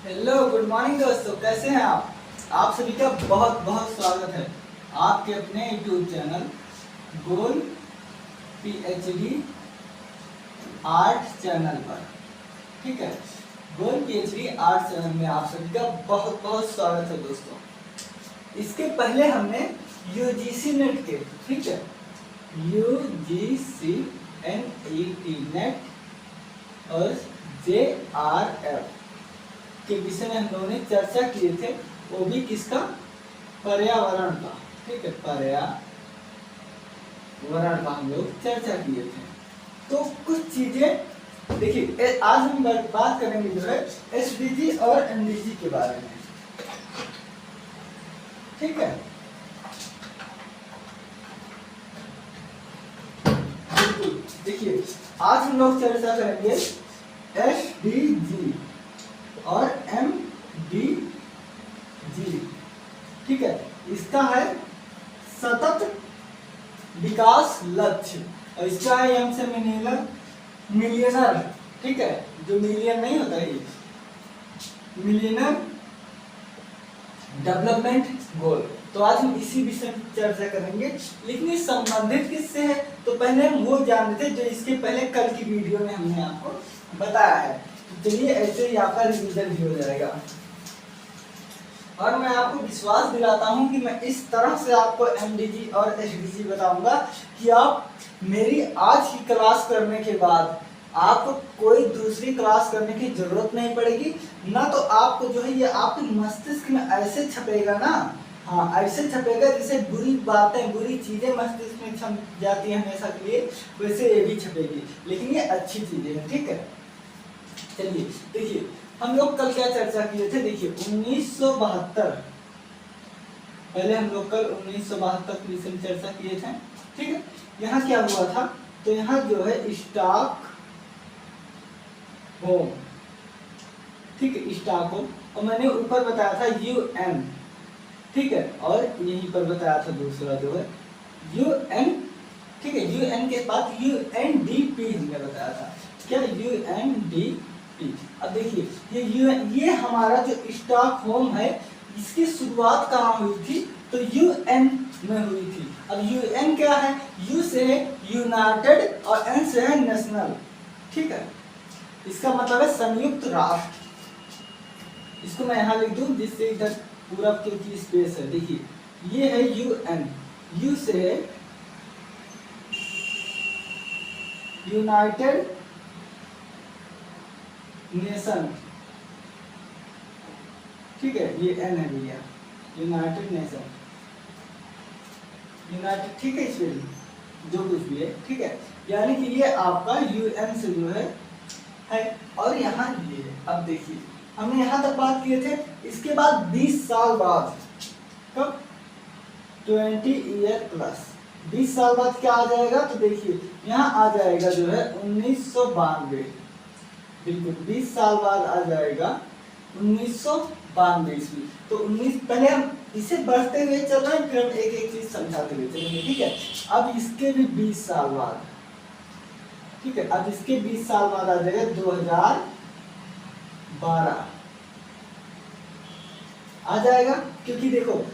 Hello good morning दोस्तों, कैसे हैं आप सभी का बहुत बहुत स्वागत है आपके अपने यूट्यूब चैनल गोल पीएचडी आर्ट चैनल पर। ठीक है, गोल पीएचडी आर्ट चैनल में आप सभी का बहुत बहुत स्वागत है दोस्तों। इसके पहले हमने यूजीसी नेट के, ठीक है, यूजीसी नेट और जेआरएफ के विषय में हम लोगों ने चर्चा किए थे, वो भी किसका, पर्यावरण का। ठीक है, पर्यावरण का हम लोग चर्चा किए थे। तो कुछ चीजें देखिए, आज हम बात करेंगे जो है एसडीजी और एमडीजी के बारे में। ठीक है, देखिए आज हम लोग चर्चा करेंगे एसडीजी और एमडीजी। ठीक है, इसका है सतत विकास लक्ष्य और इसका है एम से मिलियनर। ठीक है, जो मिलियन नहीं होता है, मिलियनर डेवलपमेंट गोल। तो आज हम इसी विषय में चर्चा करेंगे, लेकिन ये संबंधित किससे है तो पहले हम वो जान लेते जो इसके पहले कल की वीडियो में हमने आपको बताया है। चलिए, ऐसे ही आपका रिवीजन भी हो जाएगा और मैं आपको विश्वास दिलाता हूं कि मैं इस तरह से आपको एमडीजी और एसडीजी बताऊंगा कि आप मेरी आज की क्लास करने के बाद आपको कोई दूसरी क्लास करने की जरूरत नहीं पड़ेगी। ना तो आपको जो है ये आपके मस्तिष्क में ऐसे छपेगा ना, हाँ ऐसे छपेगा जैसे बुरी बातें बुरी चीजें मस्तिष्क में छप जाती है हमेशा के लिए, वैसे ये भी छपेगी, लेकिन ये अच्छी चीजें हैं। ठीक है, चलिए देखिए हम लोग कल क्या चर्चा किए थे। देखिए 1972, पहले हम लोग कल 1972 के विषय में चर्चा किए थे। ठीक है, यहाँ क्या हुआ था तो यहाँ जो है स्टॉक होम, ठीक है, स्टॉक होम, और मैंने ऊपर बताया था यूएन। ठीक है, और यहीं पर बताया था दूसरा जो है यूएन। ठीक है, यूएन के बाद यूएनडीपी हमने बताया था। क्या, यूएनडीपी। अब देखिए ये हमारा जो स्टॉक होम है, इसकी शुरुआत कहाँ हुई थी तो यूएन में हुई थी। अब यूएन क्या है, यू से है यूनाइटेड और एन से है नेशनल। ठीक है, इसका मतलब है संयुक्त राष्ट्र। इसको मैं यहाँ लिख दूं जिससे इधर पूरा क्योंकि स्पेस है। देखिए ये है यूएन, यू से है यूनाइटेड नेशन। ठीक है, ये एन है भैया, यूनाइटेड नेशन, यूनाइटेड। ठीक है, इसमें जो कुछ भी है। ठीक है, यानी कि ये आपका यूएन से जो है और यहाँ ये है। अब देखिए हमने यहाँ तक बात किए थे, इसके बाद 20 साल बाद, कब, 20 ईयर प्लस 20 साल बाद क्या आ जाएगा तो देखिए यहाँ आ जाएगा जो है 1992। बिल्कुल 20 साल बाद आ जाएगा 1992 ईस्वी। तो 19 पहले हम इसे बढ़ते हुए चल रहे हैं, फिर हम एक एक चीज समझाते हुए चलेंगे। ठीक है, अब इसके भी 20 साल बाद, ठीक है, अब इसके 20 साल बाद आ जाएगा 2012 आ जाएगा, क्योंकि देखो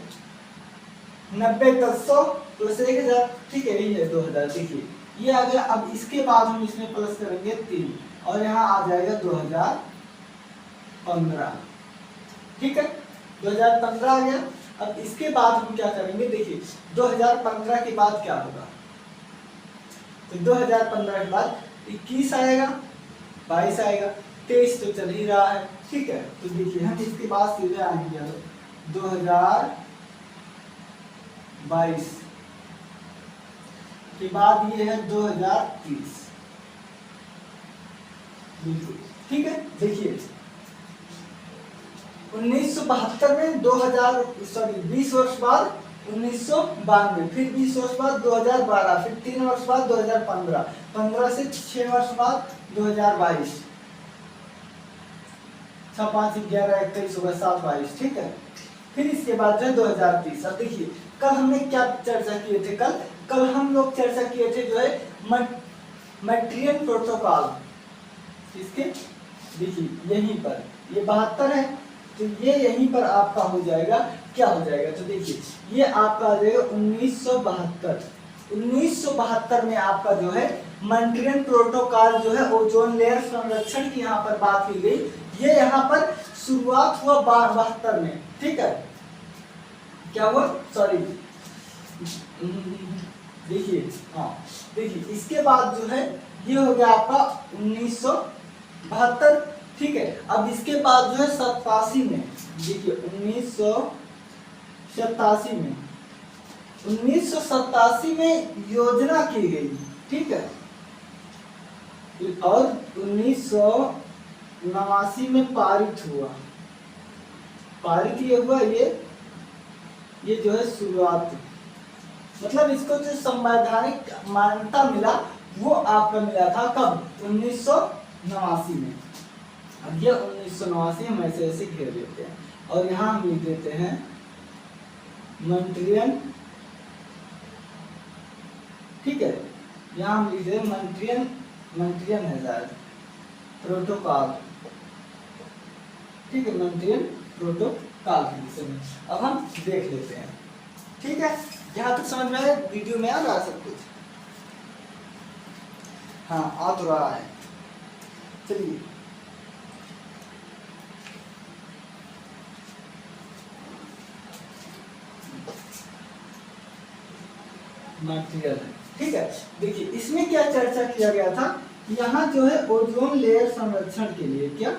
90 1000 प्लस 1000, ठीक है, यही है 2000। देखिए ये आ गया। अब इसके बाद हम इसमें प्लस करेंगे 3 और यहाँ आ जाएगा 2015। ठीक है, 2015 आ गया। अब इसके बाद हम क्या करेंगे, देखिए 2015 के बाद क्या होगा तो 2015 के बाद 21 आएगा, 22 आएगा, 23 तो चल ही रहा है। ठीक है, तो देखिए हम इसके बाद सीधे आएंगे 2022 के बाद ये है 2030। बिल्कुल ठीक है। देखिए 1972 में 20 वर्ष बाद 1992, फिर 20 वर्ष बाद 2012, फिर 3 वर्ष बाद 2015, 15 से 6 वर्ष बाद 2022, 6 5 11 21 होगा 7 22। ठीक है, फिर इसके बाद जो है 2030। अब देखिए कल हमने क्या चर्चा किए थे, कल हम लोग चर्चा किए थे जो है मटेरियल प्रोटोकॉल। इसके देखिए यहीं पर ये 72 है, तो ये यहीं पर आपका हो जाएगा, क्या हो जाएगा, तो देखिए ये आपका आ जाएगा 1972। 1972 में आपका जो है मॉन्ट्रियल प्रोटोकॉल जो है ओजोन लेयर संरक्षण की यहाँ पर बात की गई। ये यहाँ पर शुरुआत हुआ 72 में, ठीक है, क्या हुआ, सॉरी देखिए, हाँ देखिए इसके बाद जो है ये हो गया आपका 1972, ठीक है। अब इसके बाद जो है 87 में, देखिए 1987 में योजना की गई, ठीक है, और 1989 में पारित हुआ, पारित ये हुआ, ये जो है शुरुआत, मतलब इसको जो संवैधानिक मान्यता मिला वो आपका मिला था कब, 1989 में। अब ये 1989 हम ऐसे ऐसे घेर लेते हैं और यहाँ हम लिख देते हैं मॉन्ट्रियल, ठीक है, यहाँ हम लिख देते हैं मॉन्ट्रियल है शायद प्रोटोकॉल, ठीक है, मॉन्ट्रियल प्रोटोकॉल के विषय में अब हम देख लेते हैं, ठीक है। यहाँ तक समझ में आया, वीडियो में आ रहा सब कुछ, हाँ आ तो रहा है, चलिए मटेरियल है, ठीक है। देखिए इसमें क्या चर्चा किया गया था, यहाँ जो है ओजोन लेयर संरक्षण के लिए, क्या,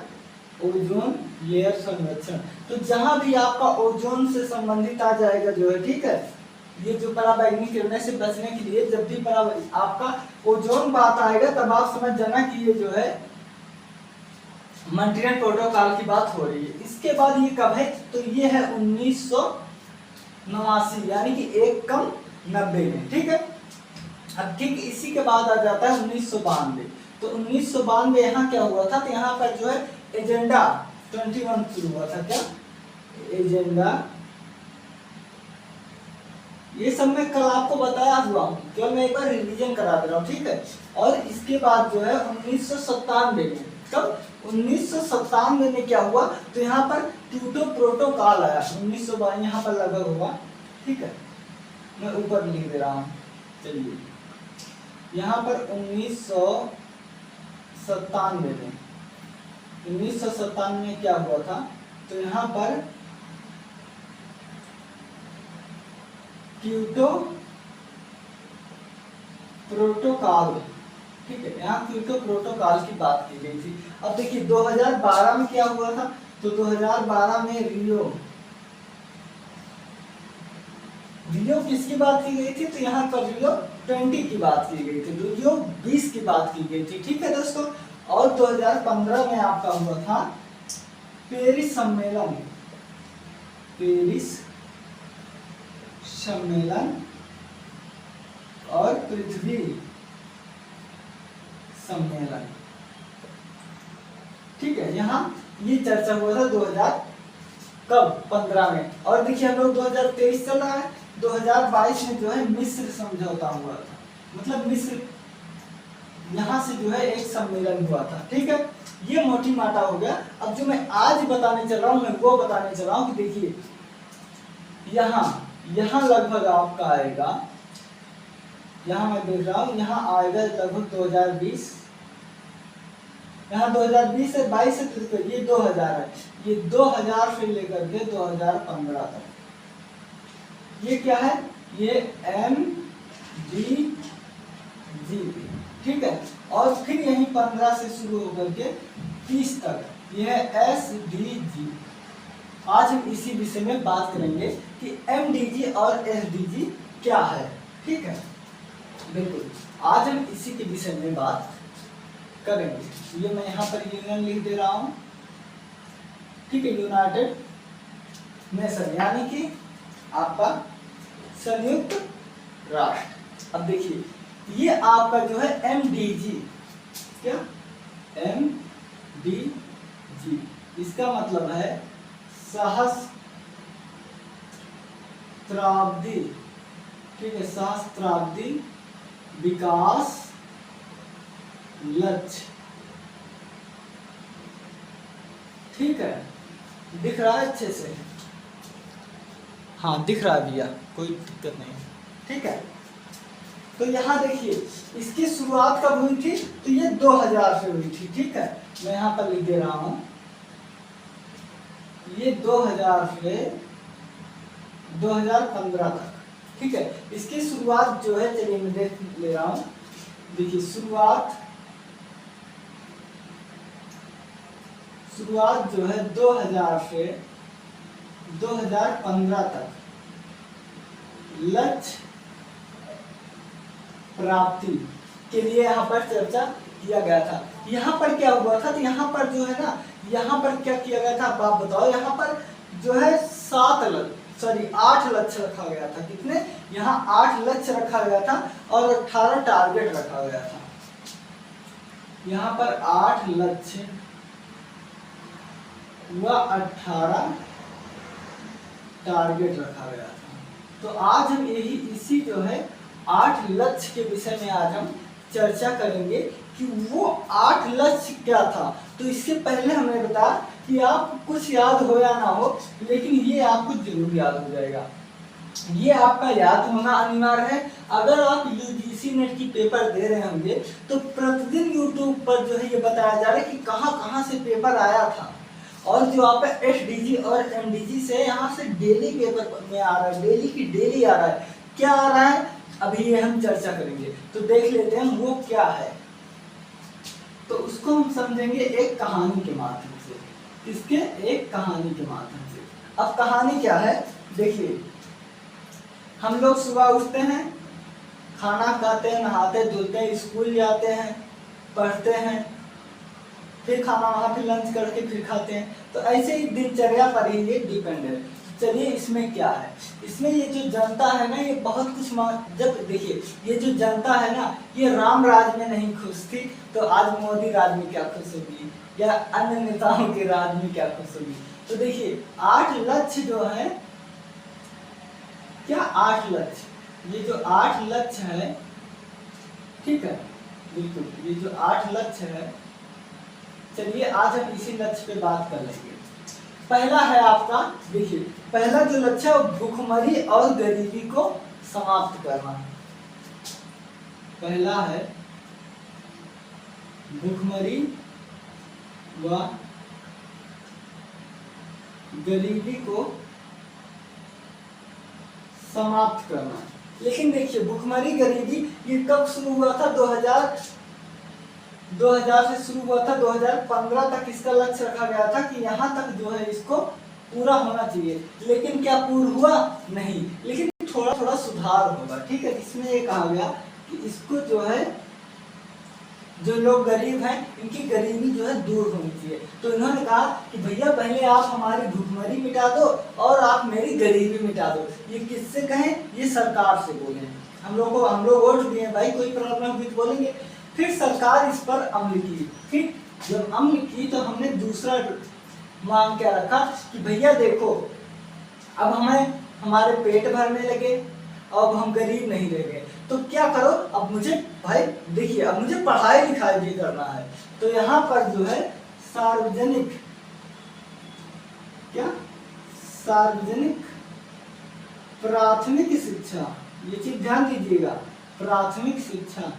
ओजोन लेयर संरक्षण, तो जहां भी आपका ओजोन से संबंधित आ जाएगा जो है, ठीक है, ये जो पराबैंगनी किरणें से बचने के लिए जब भी आपका ओजोन बात आएगा तब आप समझ जाना कि ये जो है मॉन्ट्रियल प्रोटोकॉल की बात हो रही है। इसके बाद ये कब है, तो ये है 1989, यानी कि 1 कम 90 में, ठीक है। अब ठीक इसी के बाद आ जाता है 1992। तो 1992 यहाँ क्या हुआ था, तो यहाँ पर जो है एजेंडा 21 शुरू हुआ था, क्या, एजेंडा, ये सब मैं कल आपको बताया हुआ हूँ, केवल मैं एक बार रिवीजन करा दे रहा हूँ, ठीक है। और इसके बाद जो है 1997 में, कब, 1997 में क्या हुआ, तो यहाँ पर क्योटो प्रोटोकॉल आया, 1992 यहाँ पर लगभग हुआ, ठीक है, मैं ऊपर लिख दे रहा हूँ, चलिए यहाँ पर 1997 में क्या हुआ था, तो यहाँ पर क्योटो प्रोटोकॉल, ठीक है, यहाँ क्योटो प्रोटोकॉल की बात की गई थी। अब देखिए 2012 में क्या हुआ था, तो 2012 में रियो किसकी बात की गई थी, तो यहाँ पर रियो 20 की बात की गई थी, रियो 20 की बात की गई थी, ठीक है दोस्तों। और 2015 में आपका हुआ था पेरिस सम्मेलन, पेरिस सम्मेलन और पृथ्वी सम्मेलन, ठीक है, यहाँ ये चर्चा हुआ था 2015 में। और देखिए हम लोग 2023 चल रहा है, 2022 में जो है मिस्र समझौता हुआ था, मतलब मिस्र यहाँ से जो है एक सम्मेलन हुआ था, ठीक है, ये मोटी माटा हो गया। अब जो मैं आज बताने चल रहा हूँ, मैं वो बताने चल रहा हूँ कि देखिए यहाँ लगभग आपका आएगा, यहाँ मैं देख रहा हूँ, यहाँ आएगा लगभग 2020, यहाँ 2020 से 22 से ये 2000 है, ये 2000 से लेकर के 2015 तक, ये क्या है, ये MDG, ठीक है। और फिर यही 15 से शुरू होकर के 30 तक ये है SDG। आज हम इसी विषय में बात करेंगे कि MDG और SDG क्या है, ठीक है, बिल्कुल आज हम इसी के विषय में बात करेंगे। ये मैं यहाँ पर यूनियन लिख दे रहा हूँ, ठीक है, यूनाइटेड नेशन, यानी कि आपका संयुक्त राष्ट्र। अब देखिए ये आपका जो है MDG, क्या, MDG, इसका मतलब है सहस्त्राब्दी, ठीक है, सहस्त्राब्दी विकास लक्ष्य, ठीक है, दिख रहा है अच्छे से? हाँ दिख रहा है भैया, कोई दिक्कत नहीं, ठीक है। तो यहाँ देखिए इसकी शुरुआत कब हुई थी, तो ये 2000 से हुई थी, ठीक है। मैं यहाँ पर लिख दे रहा हूँ, ये 2000 से 2015 तक, ठीक है। इसकी शुरुआत जो है, चलिए मैं देख ले रहा हूँ, देखिए शुरुआत जो है 2000 से 2015 तक लक्ष्य प्राप्ति के लिए यहाँ पर चर्चा किया गया था। यहाँ पर क्या हुआ था, तो यहाँ पर जो है ना, यहाँ पर क्या किया गया था आप बताओ। यहाँ पर जो है 8 लक्ष्य रखा गया था। कितने? यहाँ 8 लक्ष्य रखा गया था और 18 टारगेट रखा गया था। यहाँ पर 8 लक्ष्य व 18 टारगेट रखा गया था। तो आज हम इसी जो है 8 लक्ष्य के विषय में आज हम चर्चा करेंगे कि वो 8 लक्ष्य क्या था। तो इससे पहले हमें बता कि आप कुछ याद हो या ना हो, लेकिन ये आपको जरूर याद हो जाएगा। ये आपका याद होना अनिवार्य है। अगर आप यूजीसी नेट की पेपर दे रहे होंगे तो प्रतिदिन यूट्यूब पर जो है ये बताया जा रहा है कि कहाँ से पेपर आया था, और जो आपका एसडीजी और एमडीजी से यहाँ से डेली पेपर में आ रहा है, डेली की डेली आ रहा है। क्या आ रहा है अभी ये हम चर्चा करेंगे, तो देख लेते हैं वो क्या है। तो उसको हम समझेंगे एक कहानी के माध्यम से। किसके? एक कहानी के माध्यम से। अब कहानी क्या है, देखिए हम लोग सुबह उठते हैं, खाना खाते हैं, नहाते धुलते हैं, स्कूल जाते हैं, पढ़ते हैं, फिर खाना वहाँ पे लंच करके फिर खाते हैं। तो ऐसे ही दिनचर्या पर ही ये डिपेंड है। चलिए इसमें क्या है, इसमें ये जो जनता है ना, ये बहुत कुछ जब देखिए ये जो जनता है ना, ये राम राज में नहीं खुश थी, तो आज मोदी राज में क्या खुश होगी, या अन्य नेताओं के राज में क्या खुश होगी। तो देखिए 8 लक्ष्य जो है, क्या 8 लक्ष्य, ये जो 8 लक्ष्य है, ठीक है, बिल्कुल ये जो 8 लक्ष्य है, चलिए आज हम इसी लक्ष्य पे बात कर लेंगे। पहला है आपका, देखिए पहला जो लक्ष्य है भूखमरी और गरीबी को समाप्त करना। पहला है भूखमरी व गरीबी को समाप्त करना। लेकिन देखिए भूखमरी गरीबी ये कब शुरू हुआ था, 2000 से शुरू हुआ था, 2015 तक इसका लक्ष्य रखा गया था कि यहाँ तक जो है इसको पूरा होना चाहिए। लेकिन क्या पूर्ण हुआ? नहीं, लेकिन थोड़ा थोड़ा सुधार होगा, ठीक है। इसमें ये कहा गया कि इसको जो है, जो लोग गरीब हैं इनकी गरीबी जो है दूर होनी चाहिए। तो इन्होंने कहा कि भैया पहले आप हमारी भूखमरी मिटा दो और आप मेरी गरीबी मिटा दो। ये किससे कहें? ये सरकार से बोले। हम लोग वोट दिए भाई, कोई प्रॉब्लम हुई तो बोलेंगे। फिर सरकार इस पर अमल की। फिर जब अमल की तो हमने दूसरा मांग क्या रखा कि भैया देखो अब हमें हमारे पेट भरने लगे, अब हम गरीब नहीं रह गए, तो क्या करो, अब मुझे भाई देखिए अब मुझे पढ़ाई लिखाई भी करना है। तो यहाँ पर जो है सार्वजनिक, क्या सार्वजनिक प्राथमिक शिक्षा, ये चीज ध्यान दीजिएगा, प्राथमिक शिक्षा।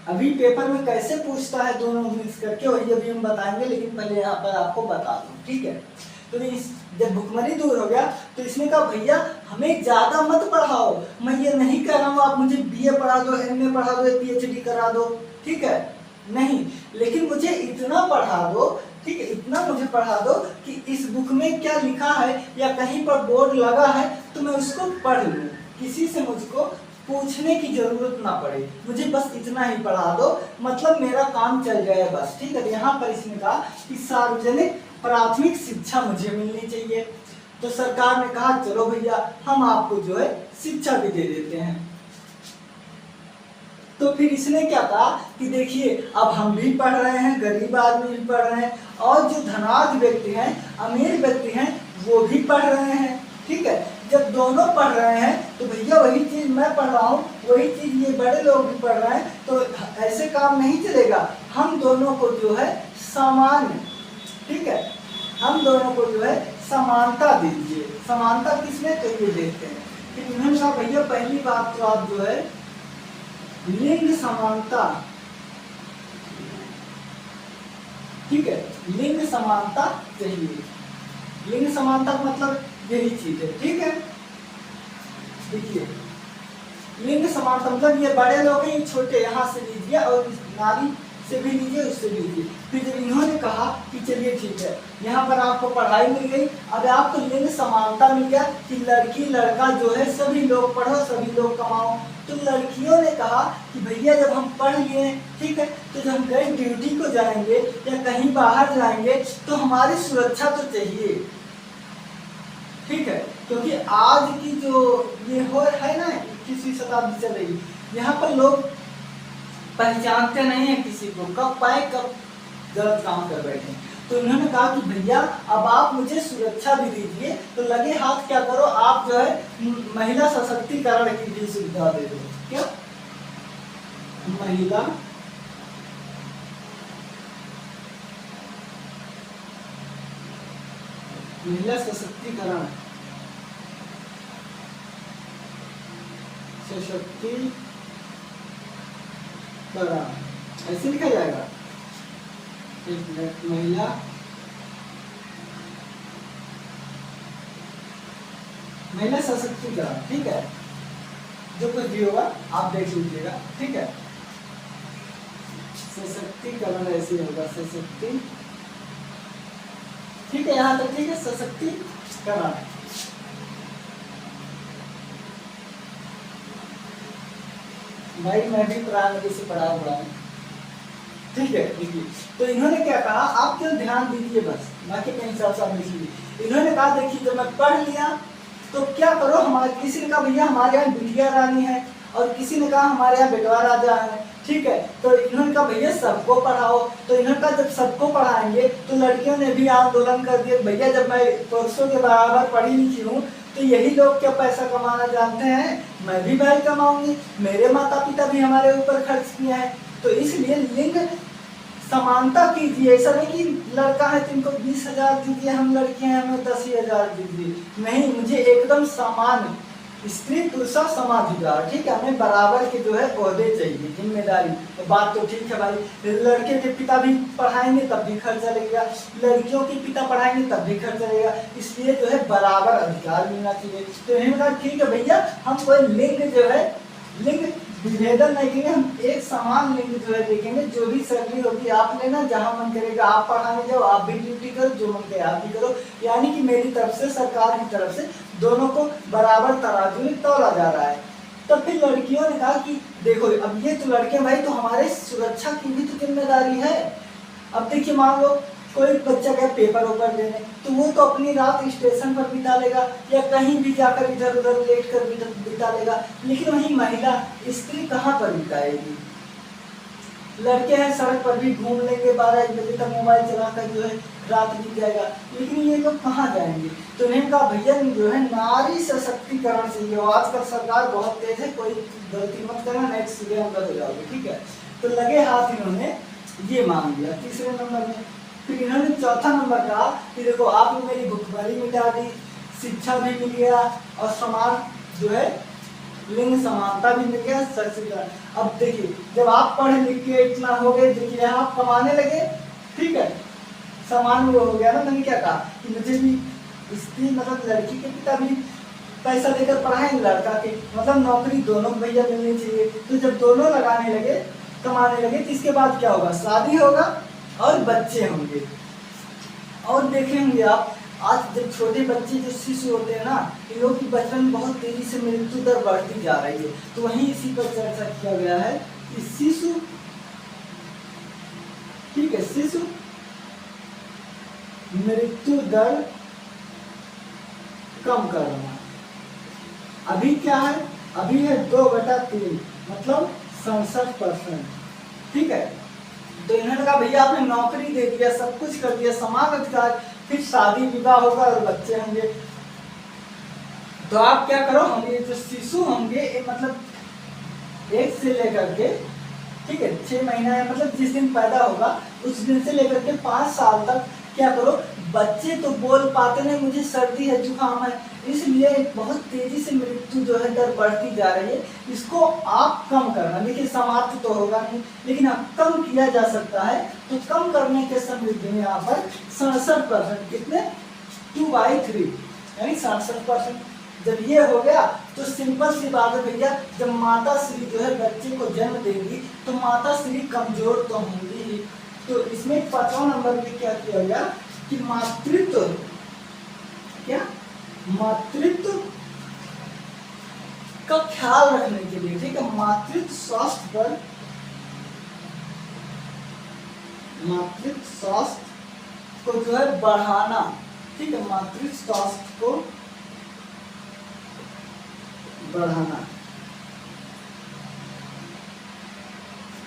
अभी पेपर में कैसे पूछता है दोनों मिक्स करके वही अभी हम बताएंगे, लेकिन पहले यहाँ पर आपको बता दूं, ठीक है। तो जब भुखमरी दूर हो गया तो इसने कहा भैया हमें ज्यादा मत पढ़ाओ, मैं ये नहीं कह रहा हूँ आप मुझे बीए पढ़ा दो, एमए पढ़ा दो, पीएचडी करा दो, ठीक है, नहीं, लेकिन मुझे इतना पढ़ा दो, ठीक है, इतना मुझे पढ़ा दो कि इस बुक में क्या लिखा है या कहीं पर बोर्ड लगा है तो मैं उसको पढ़ लूँ, किसी से मुझको पूछने की जरूरत ना पड़े, मुझे बस इतना ही पढ़ा दो, मतलब मेरा काम चल जाए बस, ठीक है। यहाँ पर इसने कहा कि सार्वजनिक प्राथमिक शिक्षा मुझे मिलनी चाहिए। तो सरकार ने कहा चलो भैया हम आपको जो है शिक्षा भी दे देते हैं। तो फिर इसने क्या कहा कि देखिए अब हम भी पढ़ रहे हैं, गरीब आदमी भी पढ़ रहे हैं, और जो धनाढ्य व्यक्ति हैं, अमीर व्यक्ति हैं, वो भी पढ़ रहे हैं, ठीक है। जब दोनों पढ़ रहे हैं तो भैया वही चीज मैं पढ़ रहा हूँ, वही चीज ये बड़े लोग भी पढ़ रहे हैं, तो ऐसे काम नहीं चलेगा। हम दोनों को जो है सामान्य, ठीक है, हम दोनों को जो है समानता दीजिए। समानता किसमें, तो ये देखते हैं कि इन्होंने कहा भैया पहली बात तो आप जो है लिंग समानता, ठीक है, लिंग समानता चाहिए। लिंग समानता का मतलब यही चीज है, ठीक है। देखिए लिंग समानता मतलब ये बड़े लोग हैं, छोटे यहाँ से लीजिए और नारी से भी लीजिए, उससे भी लीजिए। फिर जब इन्होंने कहा कि चलिए ठीक है, यहाँ पर आपको पढ़ाई मिल गई, अब आपको लिंग समानता मिल गया कि लड़की लड़का जो है सभी लोग पढ़ो, सभी लोग कमाओ। तो लड़कियों ने कहा कि भैया जब हम पढ़ लिए, ठीक है, तो जब हम कहीं ड्यूटी को जाएंगे या कहीं बाहर जाएंगे तो हमारी सुरक्षा तो चाहिए, ठीक है। क्योंकि आज की जो ये हो है ना 21वीं शताब्दी चल रही, यहाँ पर लोग पहचानते नहीं है किसी को, कब पाए कब गलत काम कर बैठे। तो इन्होंने कहा कि भैया अब आप मुझे सुरक्षा भी दीजिए, तो लगे हाथ क्या करो, आप जो है महिला सशक्तिकरण की भी सुविधा दे दो। क्या महिला सशक्तिकरण, ऐसे लिखा जाएगा, एक मिनट, महिला सशक्तिकरण, ठीक है, जो कुछ भी होगा आप देख लीजिएगा, ठीक है। सशक्तिकरण ऐसे होगा, सशक्ति, ठीक है, यहाँ तक ठीक है, सशक्तिकरण। भाई मैं भी प्राइमरी से पढ़ा हुआ हूँ, ठीक है। देखिए तो इन्होंने क्या कहा, आप केवल ध्यान दीजिए बस, बाकी के हिसाब से आप लिख लीजिए। इन्होंने कहा देखिए जब मैं पढ़ लिया तो क्या करो, हमारे किसी ने कहा भैया हमारे यहाँ बिटिया रानी है, और किसी ने कहा हमारे यहाँ बेटवा राजा है, ठीक है। तो इन्होंने कहा भैया सबको पढ़ाओ। तो इन्होंने कहा जब सबको पढ़ाएंगे तो लड़कियों ने भी आंदोलन कर दिया, भैया जब मैं पुरुषों के बराबर पढ़ी लिखी हूँ तो यही लोग क्या पैसा कमाना जानते हैं, मैं भी भाई कमाऊंगी, मेरे माता पिता भी हमारे ऊपर खर्च किए हैं। तो इसलिए लिंग समानता कीजिए, ऐसा नहीं कि लड़का है तुमको 20,000 दीजिए, हम लड़के हैं हमें 10,000 दीजिए, नहीं, मुझे एकदम समान स्त्री पुरुष समाधिकार, ठीक है, हमें बराबर के जो है ओहदे चाहिए, जिम्मेदारी। तो बात तो ठीक है भाई, लड़के के पिता भी पढ़ाएंगे तब भी खर्चा लगेगा, लड़कियों के पिता पढ़ाएंगे तब भी खर्चा लगेगा, इसलिए जो है बराबर अधिकार मिलना चाहिए। तो इन्होंने कहा ठीक है भैया, हम कोई लिंग जो है लिंग विभेदन नहीं करेंगे, हम एक समान लिंग जो है देखेंगे, जो भी सैलरी होगी आप लेना, जहां मन करेगा आप पढ़ाने जाओ, आप भी ड्यूटी करो, जो मन करे आप भी करो, यानी कि मेरी तरफ से, सरकार की तरफ से दोनों को बराबर तराजू में तौला जा रहा है। तब फिर लड़कियों ने कहा कि देखो अब ये तो लड़के भाई, तो हमारे सुरक्षा की भी तो जिम्मेदारी है। अब देखिए मान लो कोई बच्चा गया पेपर ओपर देने, तो वो तो अपनी रात स्टेशन पर बिता लेगा या कहीं भी जाकर इधर उधर लेट कर बिता लेगा, लेकिन वही महिला स्त्री कहाँ पर बिताएगी। लड़के हैं सड़क पर भी घूम लेंगे, 12-1 बजे तक मोबाइल चलाकर जो है रात बीत जाएगा, लेकिन ये लोग कहाँ जाएंगे। तो इन्हें कहा भैया जो है नारी सशक्तिकरण चाहिए, आजकल सरकार बहुत तेज है, कोई गलती मत करना, नेक्स्ट सीधे अंदर हो जाओगे, ठीक है। तो लगे हाथ इन्होंने ये मांग लिया तीसरे नंबर में। फिर इन्होंने चौथा नंबर कहा कि देखो आपने मेरी भुखमरी मिटा दी, शिक्षा भी मिल गया और समान जो है लिंग समानता भी मिल गया, सशक्तिकरण। अब देखिए जब आप पढ़े लिख के इतना हो गए, देखिए आप कमाने लगे, ठीक है, समान वो हो गया ना। मैंने क्या कहा कि मुझे भी स्त्री मतलब लड़की के पिता भी पैसा देकर पढ़ाएंगे, लड़का के मतलब नौकरी दोनों भैया मिलनी चाहिए। तो जब दोनों लगाने लगे, कमाने लगे, तो इसके बाद क्या होगा, शादी होगा और बच्चे होंगे। और देखेंगे आप आज जब छोटे बच्चे जो शिशु होते हैं ना, इन लोगों की बचपन में बहुत तेजी से मृत्यु दर बढ़ती जा रही है। तो वहीं इसी पर चर्चा किया गया है कि शिशु, ठीक है, शिशु मृत्यु दर कम करना। अभी क्या है, अभी है 2/3 मतलब 67%, ठीक है। तो इन्होंने कहा भैया आपने नौकरी दे दिया, सब कुछ कर दिया, समान अधिकार, फिर शादी विवाह होगा और बच्चे होंगे, तो आप क्या करो, हम ये जो शिशु होंगे मतलब 1 से लेकर के, ठीक है, 6 महीना है मतलब जिस दिन पैदा होगा उस दिन से लेकर के 5 साल तक क्या करो, बच्चे तो बोल पाते नहीं, मुझे सर्दी है, जुकाम है, इसलिए बहुत तेजी से मृत्यु जो है दर बढ़ती जा रही है। इसको आप कम करना, देखिए समाप्त तो होगा नहीं, लेकिन आप कम किया जा सकता है। तो कम करने के समृद्धि में यहाँ पर 67%, कितने 2/3 यानी 67%। जब ये हो गया तो सिंपल सी बात है भैया, जब माता श्री जो है बच्चे को जन्म देगी तो माता श्री कमजोर तो होंगी ही। तो इसमें 5वां नंबर पे क्या किया गया कि मातृत्व, क्या मातृत्व का ख्याल रखने के लिए, ठीक है, मातृत्व स्वास्थ्य पर, मातृत्व स्वास्थ्य को जो है बढ़ाना, ठीक है, मातृत्व स्वास्थ्य को बढ़ाना,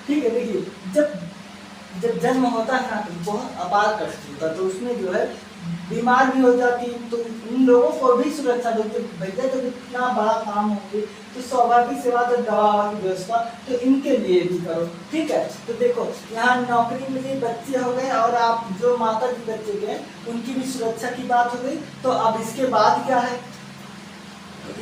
ठीक है। देखिए जब जन्म होता है ना तो बहुत अपार कष्ट होता है, तो उसमें जो है बीमार भी हो जाती है, तो उन लोगों को भी सुरक्षा देते भैया, जब इतना बड़ा काम होंगे तो स्वाभाविक से बात है दवा की व्यवस्था तो इनके लिए भी करो, ठीक है। तो देखो यहाँ नौकरी मिली, बच्चे हो गए, और आप जो माता जी बच्चे गए उनकी भी सुरक्षा की बात हो गई। तो अब इसके बाद क्या है,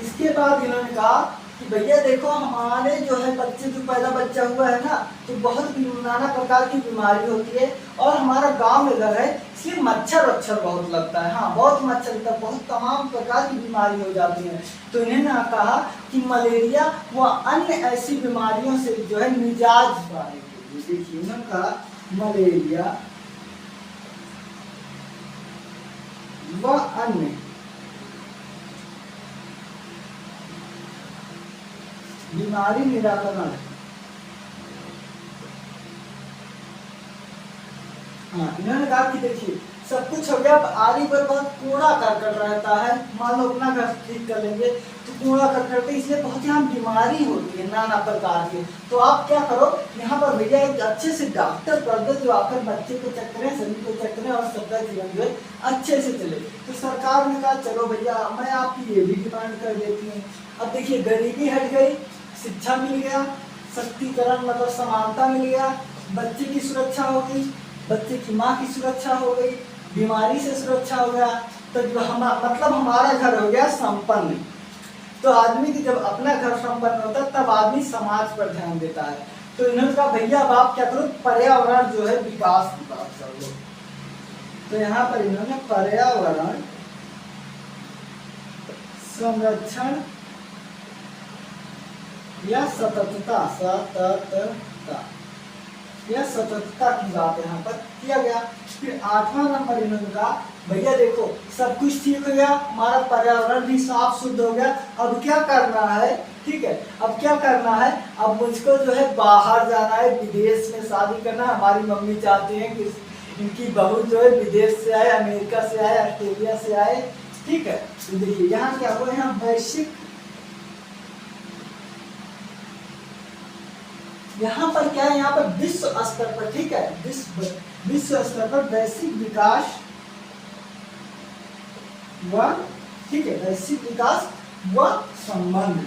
इसके बाद इन्होंने कहा कि भैया देखो हमारे जो है बच्चे, जो पहला बच्चा हुआ है ना, तो बहुत नाना प्रकार की बीमारी होती है, और हमारा गांव में घर है इसलिए मच्छर बहुत लगता है, हाँ बहुत मच्छर लगता है, बहुत तमाम प्रकार की बीमारी हो जाती है। तो इन्होंने कहा कि मलेरिया व अन्य ऐसी बीमारियों से जो है निजात पाने के लिए, देखिए इन्होंने कहा मलेरिया व अन्य बीमारी निराकरण, हाँ इन्होंने कहा कि देखिए सब कुछ हो गया, आरी पर बहुत कूड़ा करकट रहता है, मान लो अपना घर ठीक कर लेंगे तो कूड़ा करकट, इसलिए बहुत यहाँ बीमारी होती है नाना प्रकार की। तो आप क्या करो, यहाँ पर भैया एक अच्छे से डॉक्टर कर दो जो आकर बच्चे को चेक करें, सभी को चेक करें, और सबका जीवन जो है अच्छे से चले। तो सरकार ने कहा चलो भैया मैं आपकी ये भी डिमांड कर देती हूँ। अब देखिए गरीबी हट गई, शिक्षा मिल गया, शक्तिकरण मतलब समानता मिल गया, बच्चे की सुरक्षा हो गई, बच्चे की माँ की सुरक्षा हो गई, बीमारी से सुरक्षा हो गया, तो मतलब हमारा घर हो गया संपन्न। तो आदमी की जब अपना घर संपन्न होता है तब आदमी समाज पर ध्यान देता है। तो इन्होंने कहा भैया अब आप क्या करो, पर्यावरण जो है विकास की बात कर लो। तो यहाँ पर इन्होंने पर्यावरण संरक्षण या सततता की बात यहाँ पर किया गया। फिर 8वां नंबर इन्होंने कहा भैया देखो सब कुछ ठीक हो गया, हमारा पर्यावरण भी साफ शुद्ध हो गया, अब क्या करना है, ठीक है, अब क्या करना है, अब मुझको जो है बाहर जाना है, विदेश में शादी करना है। हमारी मम्मी चाहती है कि इनकी बहू जो है विदेश से आए, अमेरिका से आए, ऑस्ट्रेलिया से आए, ठीक है। तो देखिए यहाँ क्या हुआ, यहाँ वैश्विक, यहाँ पर क्या है, यहाँ पर विश्व स्तर पर, ठीक है, विश्व स्तर पर वैश्विक विकास व, ठीक है, वैश्विक विकास व संबंध,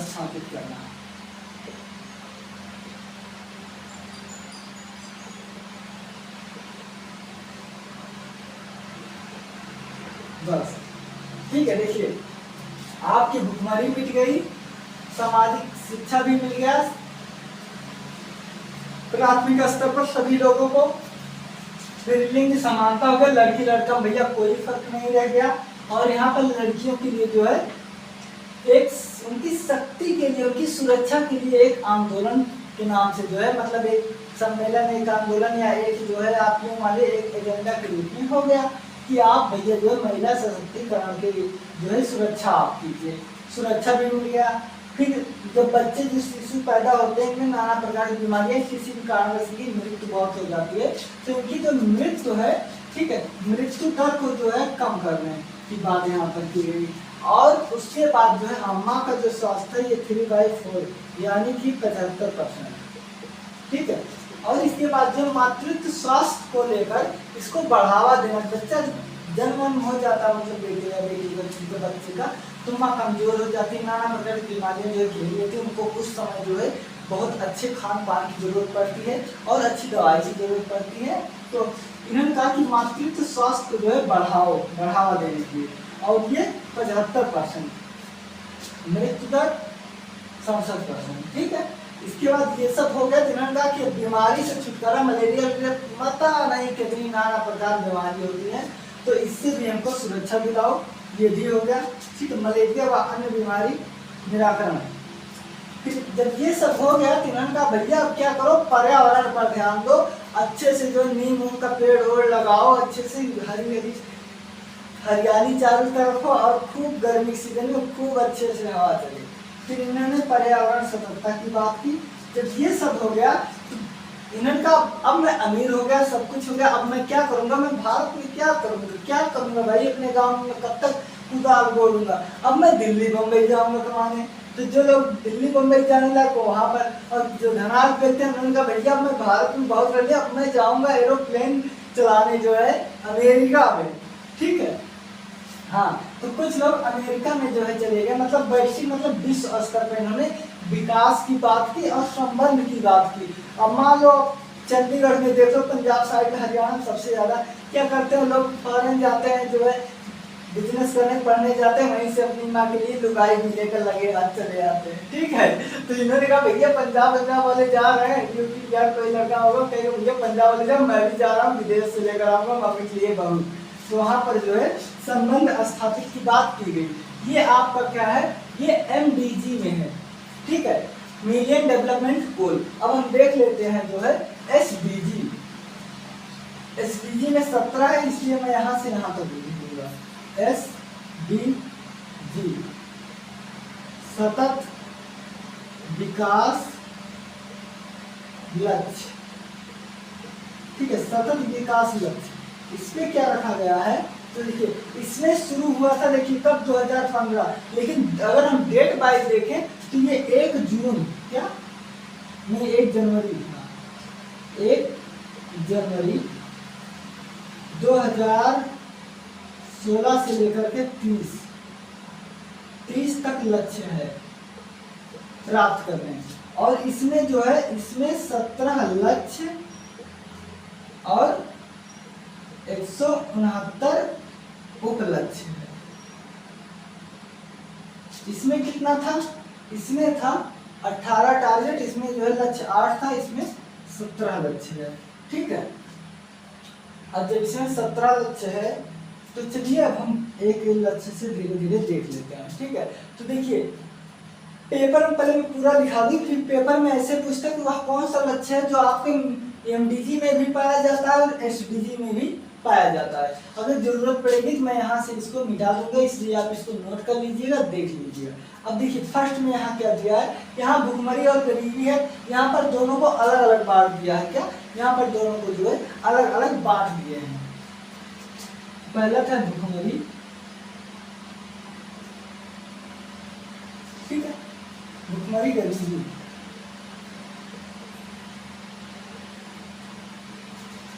स्थापित करना। बस ठीक है, देखिए आपकी भुखमरी मिट गई, सामाजिक शिक्षा भी मिल गया, प्राथमिक स्तर पर सभी लोगों को, फिर लिंग समानता हो गया, लड़की लड़का भैया कोई फर्क नहीं रह गया। और यहाँ पर लड़कियों के लिए जो है एक उनकी शक्ति के लिए, उनकी सुरक्षा के लिए एक आंदोलन के नाम से जो है, मतलब एक सम्मेलन, एक आंदोलन, या एक जो है आप यूँ वाले एक एजेंडा के रूप में हो गया कि आप भैया जो है महिला सशक्तिकरण के जो है सुरक्षा आप कीजिए, सुरक्षा भी मिल गया। फिर जब बच्चे जो शिशु पैदा होते हैं इनमें नाना प्रकार की बीमारियां, किसी भी कारण से इनकी मृत्यु बहुत हो जाती है, तो इनकी जो मृत्यु है, ठीक है, मृत्यु दर को जो है कम करने की बात यहाँ पर की गई। और उसके बाद जो है अम्मा का जो स्वास्थ्य है ये 3/4 यानी कि 75%, ठीक है। और इसके बाद जो मातृत्व स्वास्थ्य को लेकर इसको बढ़ावा देना, बच्चा जन्म हो जाता है, मतलब बेटे या बेटी बच्चे का, तो माँ कमजोर हो जाती है, नाना प्रकार की बीमारियां जो है घेरी होती है, उनको उस समय जो है बहुत अच्छे खान पान की जरूरत पड़ती है और अच्छी दवाई की जरूरत पड़ती है। तो इन्होंने कहा कि मातृत्व स्वास्थ्य को जो है बढ़ावा देने के लिए, और ये 75%, मृत्यु दर 67%। ठीक है, इसके बाद ये सब हो गया। जिन्होंने कहा कि बीमारी से छुटकारा, मलेरिया पता नहीं कितनी नाना प्रकार बीमारी होती है, तो इससे भी हमको सुरक्षा दिलाओ, ये भी हो गया। ठीक है, मलेरिया व अन्य बीमारी निराकरण। फिर जब ये सब हो गया तो इन्होंने कहा भैया अब क्या करो, पर्यावरण पर ध्यान दो, अच्छे से जो नीम उम का पेड़ ओड़ लगाओ, अच्छे से हरी हरियाली चारों तरफ हो, और खूब गर्मी के सीजन में खूब अच्छे से हवा चले। फिर इन्होंने पर्यावरण सतर्कता की बात की। जब ये सब हो गया तो इन्होंने कहा अब मैं अमीर हो गया, सब कुछ हो गया, अब मैं क्या करूंगा, मैं भारत में क्या करूंगा भाई, अपने गांव में कब तक कुदाल बोलूंगा, अब मैं दिल्ली बम्बई जाऊंगा कमाने। तो जो लोग दिल्ली बम्बई जाने लायक वहाँ पर, और जो धनाढ़ व्यक्ति हैं उन्होंने कहा भैया मैं भारत में बहुत रह लिया, अब मैं जाऊंगा एरोप्लेन चलाने जो है अमेरिका में। ठीक है, हाँ, तो कुछ लोग अमेरिका में जो है चले गए, मतलब वैश्विक मतलब विश्व स्तर पर इन्होंने विकास की बात की और संबंध की बात की। अब मान लो चंडीगढ़ में देख लो, पंजाब साइड, हरियाणा में सबसे ज्यादा क्या करते हैं लोग, फॉरेन जाते हैं जो है बिजनेस करने पढ़ने जाते हैं, वहीं से अपनी माँ के लिए लुगाई भी लेकर लगे हाथ चले जाते हैं। ठीक है, तो इन्होंने कहा भैया पंजाब वाले जा रहे हैं, क्योंकि यार कोई लड़का होगा कहेगा भैया पंजाब वाले जाओ, मैं भी जा रहा हूँ, विदेश से लेकर आऊंगा मम्मी के लिए बहू। तो वहाँ पर जो है संबंध स्थापित की बात की गई। ये आपका क्या है, ये MDG में है। ठीक है, मिलियन डेवलपमेंट गोल। अब हम देख लेते हैं जो है SDG। SDG में 17 है, इसलिए मैं यहाँ से यहाँ तक लिखूंगा SDG, सतत विकास लक्ष्य। ठीक है, सतत विकास लक्ष्य, इसमें क्या रखा गया है, तो देखिए इसमें शुरू हुआ था, देखिए कब 2015, लेकिन अगर हम डेट वाइज देखें तो ये 1 जून क्या नहीं 1 जनवरी 2016 से लेकर के 30 तक लक्ष्य है प्राप्त करने। और इसमें जो है इसमें 17 लक्ष्य और 169 उपलक्ष्य है। इसमें कितना था, इसमें था 18 टारगेट, इसमें जो है लक्ष्य 8 था, इसमें 17 लक्ष्य है। ठीक है, अब जब इसमें 17 लक्ष्य है तो चलिए अब हम एक लक्ष्य से धीरे धीरे देख लेते हैं। ठीक है, तो देखिए पेपर में पहले मैं पूरा दिखा दूं, फिर पेपर में ऐसे पूछता है कि वह कौन सा लक्ष्य है जो आपके MDG में भी पाया जाता है और SDG में भी पाया जाता है। अगर जरूरत पड़ेगी तो मैं यहाँ से इसको मिटा दूंगा, इसलिए आप इसको नोट कर लीजिएगा, देख लीजिएगा। अब देखिए फर्स्ट में यहाँ क्या दिया है, यहाँ भुखमरी और गरीबी है, यहाँ पर दोनों को अलग अलग बांट दिया है। क्या, यहाँ पर दोनों को जो है अलग अलग बांट दिए हैं। पहला था भुखमरी, ठीक है, भुखमरी गरीबी।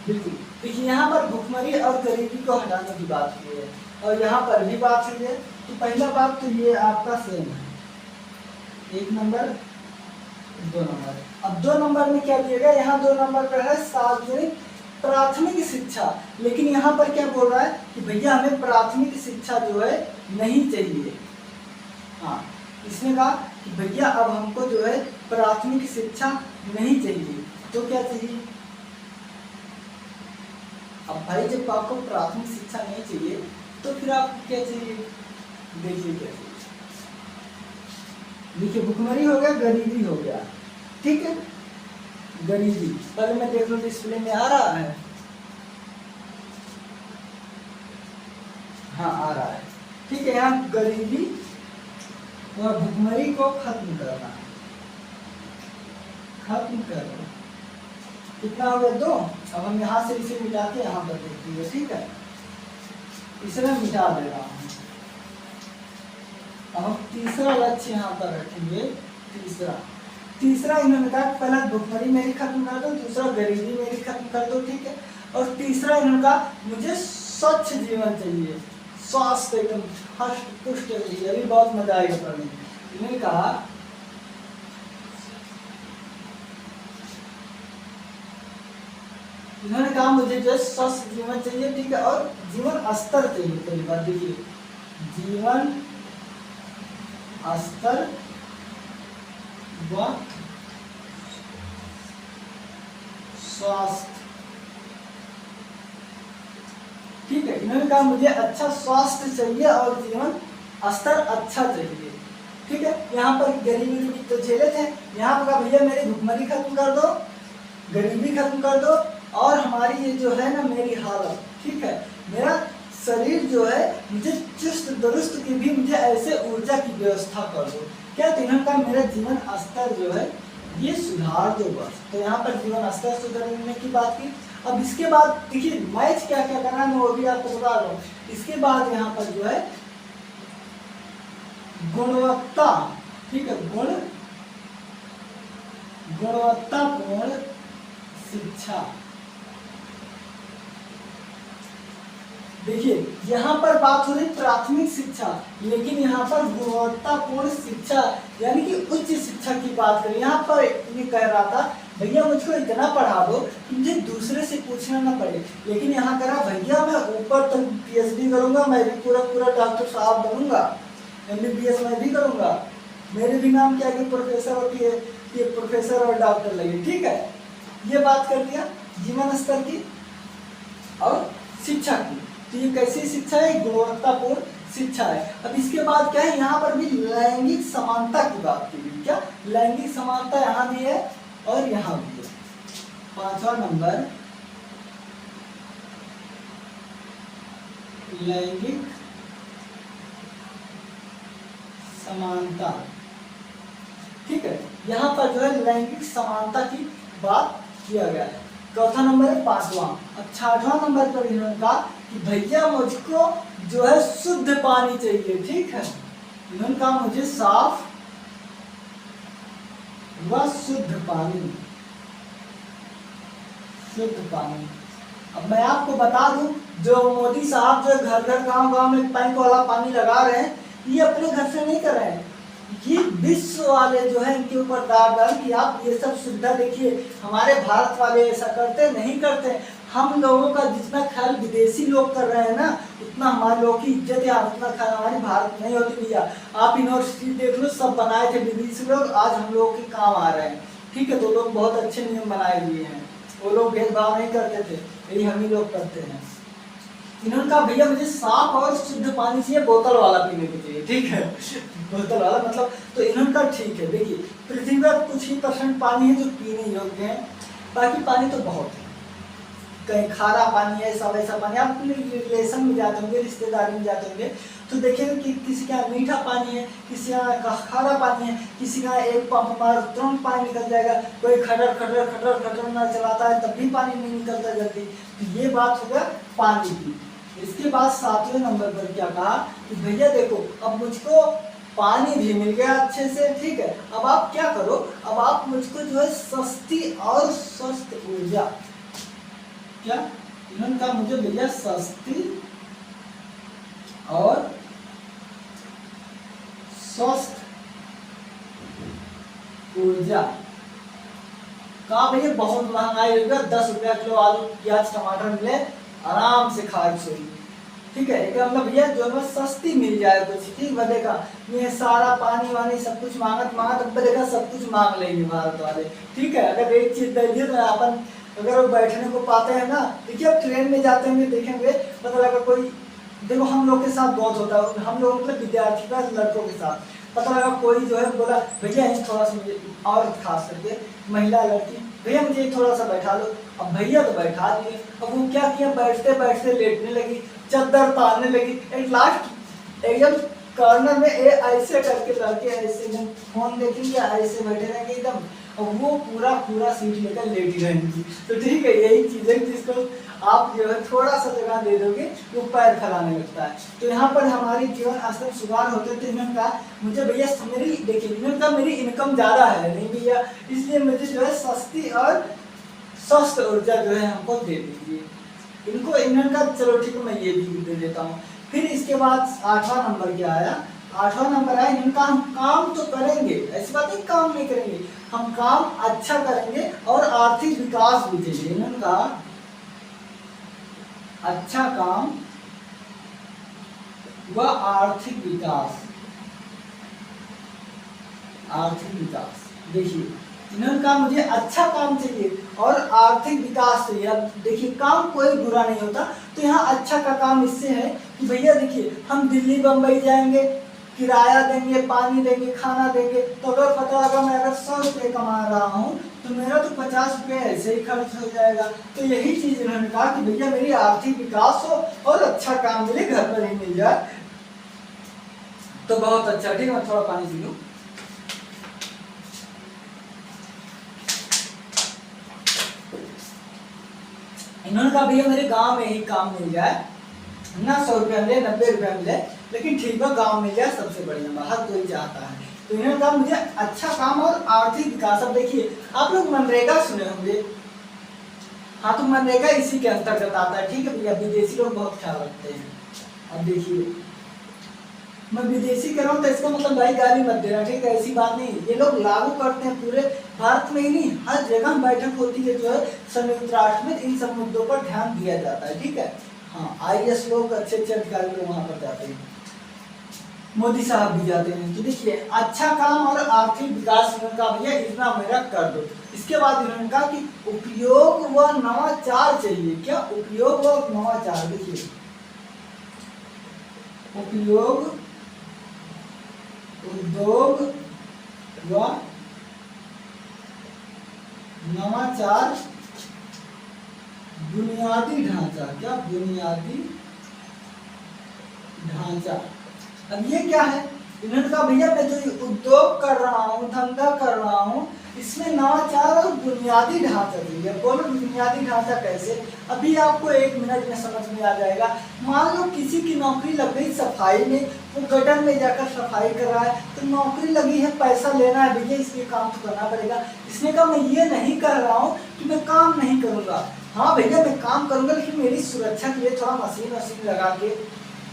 बिल्कुल, देखिए यहाँ पर भुखमरी और गरीबी को हटाने की बात की है, और यहाँ पर भी बात हुई है। तो पहला बात तो ये आपका सेम है, 1 नंबर 2 नंबर। अब 2 नंबर में क्या दिया गया, यहाँ 2 नंबर पर है सार्वजनिक प्राथमिक शिक्षा, लेकिन यहाँ पर क्या बोल रहा है कि भैया हमें प्राथमिक शिक्षा जो है नहीं चाहिए। हाँ, इसने कहा कि भैया अब हमको जो है प्राथमिक शिक्षा नहीं चाहिए, तो क्या चाहिए। अब भाई जब आपको प्राथमिक शिक्षा नहीं चाहिए तो फिर आपको क्या चाहिए, देखिए क्या चाहिए। देखिए भुखमरी हो गया, गरीबी हो गया। ठीक है, गरीबी पहले मैं देख लो डिस्प्ले में आ रहा है, हाँ आ रहा है। ठीक है, यहाँ गरीबी और भुखमरी को खत्म करना, खत्म करना। कितना हो गया 2। अब हम यहाँ से इसे मिटा के यहाँ पर देखिए। ठीक है, इसे मैं मिटा दे रहा हूँ। अब हम तीसरा लक्ष्य यहाँ पर रखेंगे। तीसरा इन्होंने कहा पहला भुखमरी मेरी खत्म कर दो, दूसरा गरीबी मेरी खत्म कर दो। ठीक है, और तीसरा इन्होंने कहा मुझे स्वच्छ जीवन चाहिए, स्वास्थ्य एकदम हष्ट पुष्ट चाहिए। अभी बहुत मजा आएगा पढ़ने। इन्होंने कहा इन्होंने कहा मुझे जो है स्वस्थ जीवन चाहिए, ठीक है, और जीवन स्तर चाहिए। पहली बात देखिए, जीवन स्तर व स्वास्थ्य, ठीक है। इन्होंने कहा मुझे अच्छा स्वास्थ्य चाहिए और जीवन स्तर अच्छा चाहिए, ठीक है। यहाँ पर गरीबी तो झेले थे, यहाँ पर कहा भैया मेरी भुखमरी खत्म कर दो, गरीबी खत्म कर दो, और हमारी ये जो है ना मेरी हालत, ठीक है, मेरा शरीर जो है मुझे चुस्त दुरुस्त की भी मुझे ऐसे ऊर्जा की व्यवस्था कर दो। क्या तीनों का मेरा जीवन स्तर जो है ये सुधार दो बस। तो यहाँ पर जीवन स्तर सुधारने की बात की। अब इसके बाद देखिए मैच क्या क्या करना है मैं वो भी आपको बता रहा हूँ। इसके बाद यहाँ पर जो है गुणवत्ता, ठीक है, गुणवत्तापूर्ण शिक्षा। देखिए यहाँ पर बात हो रही प्राथमिक शिक्षा, लेकिन यहाँ पर गुणवत्तापूर्ण शिक्षा यानी कि उच्च शिक्षा की बात करें। यहाँ पर ये कह रहा था भैया मुझको इतना पढ़ा दो कि मुझे दूसरे से पूछना ना पड़े, लेकिन यहाँ कह रहा भैया मैं ऊपर तक PhD करूंगा, मैं भी पूरा डॉक्टर साहब बनूंगा, MBBS मैं भी करूंगा, मेरे भी नाम के आगे प्रोफेसर और प्रोफेसर और डॉक्टर लगे, ठीक है। ये बात कर दिया जीवन स्तर की और शिक्षा की। तो ये कैसी शिक्षा है? गुणवत्तापूर्ण शिक्षा है। अब इसके बाद क्या है, यहाँ पर भी लैंगिक समानता की बात की गई। क्या लैंगिक समानता यहाँ भी है और यहाँ भी है। 5वां नंबर लैंगिक समानता, ठीक है। यहाँ पर जो है लैंगिक समानता की बात किया गया है। चौथा नंबर है 5वां। अब 6वां नंबर पर इन्होंने कहा कि भैया मुझको जो है शुद्ध पानी चाहिए, ठीक है। इन्होंने कहा मुझे साफ व शुद्ध पानी, शुद्ध पानी। अब मैं आपको बता दूं जो मोदी साहब जो घर घर गांव गांव में टैंक वाला पानी लगा रहे हैं, ये अपने घर से नहीं कर रहे हैं, ये विश्व वाले जो है इनके ऊपर दाब डाल कि आप ये सब सुविधा देखिए। हमारे भारत वाले ऐसा करते नहीं करते। हम लोगों का जितना ख्याल विदेशी लोग कर रहे हैं ना, उतना हमारे लोगों की इज्जत है, उतना ख्याल हमारे भारत नहीं होती भैया। आप यूनिवर्सिटी देख लो, सब बनाए थे विदेशी लोग, आज हम लोगों के काम आ रहे हैं, ठीक है। तो लोग बहुत अच्छे नियम बनाए हुए हैं, वो लोग भेदभाव नहीं करते थे, यही हम ही लोग करते हैं। इन्होंने कहा भैया मुझे साफ और शुद्ध पानी चाहिए, बोतल वाला पीने को चाहिए, ठीक है, बोतल वाला मतलब। तो इन्होंने कहा ठीक है, देखिए पृथ्वी पर कुछ ही % पानी है जो पीने योग्य है, बाकी पानी तो बहुत है। कहीं खारा पानी है, सब ऐसा पानी, आप अपने रिलेशन में जाते होंगे, रिश्तेदारी में जाते होंगे तो देखेंगे कि किसी का मीठा पानी है, किसी का खारा पानी है, किसी का एक पंप मार तुरंत पानी निकल जाएगा, कोई खटर खटर खटर खटर ना चलाता है तब भी पानी नहीं निकलता जल्दी। तो ये बात हो गया पानी की। इसके बाद 7वें नंबर पर क्या कहा कि भैया देखो अब मुझको पानी भी मिल गया अच्छे से, ठीक है। अब आप क्या करो, अब आप मुझको जो है सस्ती और स्वस्थ ऊर्जा, क्या इन्होंने कहा मुझे भैया सस्ती और स्वस्थ ऊर्जा। कहा भैया बहुत महंगाई हो गया, 10 रुपया किलो आलू प्याज टमाटर मिले, आराम से खाए सोई, ठीक है। एक मतलब भैया जो है सस्ती मिल जाए कुछ, ठीक बनेगा। ये सारा पानी वानी सब कुछ मांगत बनेगा, सब कुछ मांग लेंगे भारत वाले, ठीक है। अगर एक चीज दे दिए तो अपन अगर वो बैठने को पाते हैं ना, देखिए अब ट्रेन में जाते होंगे देखेंगे, पता लगा कोई, देखो हम लोग के साथ बहुत होता है, हम लोग मतलब विद्यार्थी का लड़कों के साथ, पता लगा कोई जो है बोला भैया थोड़ा सा मुझे, औरत खास करके महिला लड़की, भैया मुझे थोड़ा सा बैठा लो। अब भैया तो बैठा दिए, अब वो क्या किया, बैठते बैठते लेटने लगी, चद्दर तानने लगी, एक लास्ट एकदम कॉर्नर में ऐसे करके लड़के ऐसे फोन देखेंगे ऐसे बैठे रहेंगे एकदम, और वो पूरा सीट लेकर लेटी रहेंगी। तो ठीक है, यही चीज़ है जिसको आप जो है थोड़ा सा जगह दे दोगे वो पैर फैलाने लगता है। तो यहाँ पर हमारी जीवन स्तर सुधार होते थे। इन्होंने कहा मुझे भैया मेरी, देखिए इन्होंने कहा मेरी इनकम ज़्यादा है नहीं भैया, इसलिए मुझे जो है सस्ती और स्वस्थ ऊर्जा जो है हमको दे दीजिए। इनको इन्होंने कहा चलो ठीक है मैं ये भी दे देता हूँ। फिर इसके बाद 8वां नंबर क्या आया, 8वां नंबर आया इनका हम काम तो करेंगे, ऐसी बात नहीं काम नहीं करेंगे, हम काम अच्छा करेंगे और आर्थिक विकास भी चाहिए। इन्होंने कहा अच्छा काम व आर्थिक विकास। आर्थिक विकास, देखिए इन्होंने कहा मुझे अच्छा काम चाहिए और आर्थिक विकास चाहिए। अब देखिए काम कोई बुरा नहीं होता, तो यहाँ अच्छा का काम इससे है कि भैया देखिए हम दिल्ली बम्बई जाएंगे, किराया देंगे, पानी देंगे, खाना देंगे, तो अगर पता लगा मैं अगर 100 रुपये कमा रहा हूँ तो मेरा तो 50 रुपये ऐसे ही खर्च हो जाएगा। तो यही चीज इन्होंने कहा कि भैया मेरी आर्थिक विकास हो और अच्छा काम मेरे घर पर ही मिल जाए, तो बहुत अच्छा। ठीक है, मैं थोड़ा पानी पी लूँ। इन्होंने कहा भैया मेरे गांव में ही काम मिल जाए ना, 100 रुपया मिले, 90 रुपया मिले, लेकिन ठीक है गांव मिल जाए सबसे बढ़िया, बाहर कोई चाहता है। तो इन्होंने कहा मुझे अच्छा काम और आर्थिक विकास। अब देखिए आप लोग मनरेगा सुने होंगे, हाँ तो मनरेगा इसी के अंतर्गत आता है। ठीक है भैया, विदेशी लोग बहुत ख्याल रखते हैं। अब देखिए मैं विदेशी कर रहा हूँ तो इसका मतलब भाई गाली मत देना, ठीक है, ऐसी बात नहीं। ये लोग लागू करते हैं पूरे भारत में ही नहीं, हर जगह बैठक होती है जो है संयुक्त राष्ट्र में, इन सब मुद्दों पर ध्यान दिया जाता है। ठीक है, हाँ IAS लोग, अच्छे अच्छे अधिकारी लोग वहाँ पर जाते हैं, मोदी साहब भी जाते हैं। तो देखिए अच्छा काम और आर्थिक विकास का भैया इतना मेरा कर दो। इसके बाद इन्होंने कहा कि उपयोग व नवाचार चाहिए। क्या उपयोग व नवाचार, देखिए उपयोग, उद्योग व नवाचार, बुनियादी ढांचा। क्या बुनियादी ढांचा। अब ये क्या है, इन्होंने कहा भैया मैं जो उद्योग कर रहा हूँ, धंधा कर रहा हूँ, इसमें नवाचार और बुनियादी ढांचा चाहिए। बोलो बुनियादी ढांचा कैसे, अभी आपको 1 मिनट में समझ में आ जाएगा। मान लो किसी की नौकरी लग गई सफाई में, वो गटर में जाकर सफाई कर रहा है, तो नौकरी लगी है, पैसा लेना है भैया, इसलिए काम तो करना पड़ेगा। इसने कहा मैं ये नहीं कर रहा हूँ कि मैं काम नहीं करूँगा, हाँ भैया मैं काम करूँगा, लेकिन मेरी सुरक्षा के लिए थोड़ा मशीन वशीन लगा के,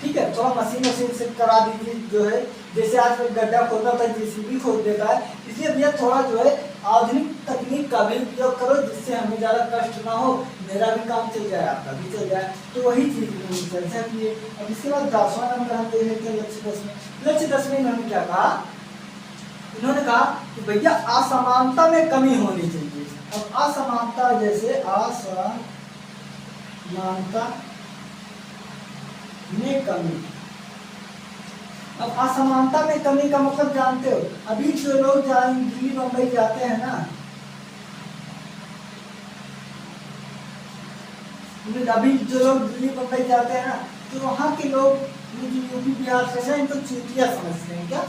ठीक है, थोड़ा मशीन वशीन से करा दीजिए। जो है जैसे आज गड्ढा खोदना था, JCB खोद देता है, इसलिए भैया थोड़ा जो है आधुनिक तकनीक का भी उपयोग करो, जिससे हमें ज़्यादा कष्ट ना हो, मेरा भी काम चल जाए, आपका भी चल जाए। तो वही चीज़ उन्होंने चर्चा की है। अब इसके बाद 10वां नंबर हम देख लेते हैं लक्ष्य 10 में। लक्ष्य 10 में इन्होंने क्या कहा, इन्होंने कहा कि भैया असमानता में कमी होनी चाहिए। अब असमानता, जैसे असमानता में कमी। अब असमानता में कमी का मतलब जानते हो, अभी जो लोग दिल्ली बम्बई जाते हैं ना, अभी जो लोग दिल्ली बम्बई जाते हैं ना, तो वहाँ के लोग यूपी बिहार से इनको चूतिया समझते हैं। क्या,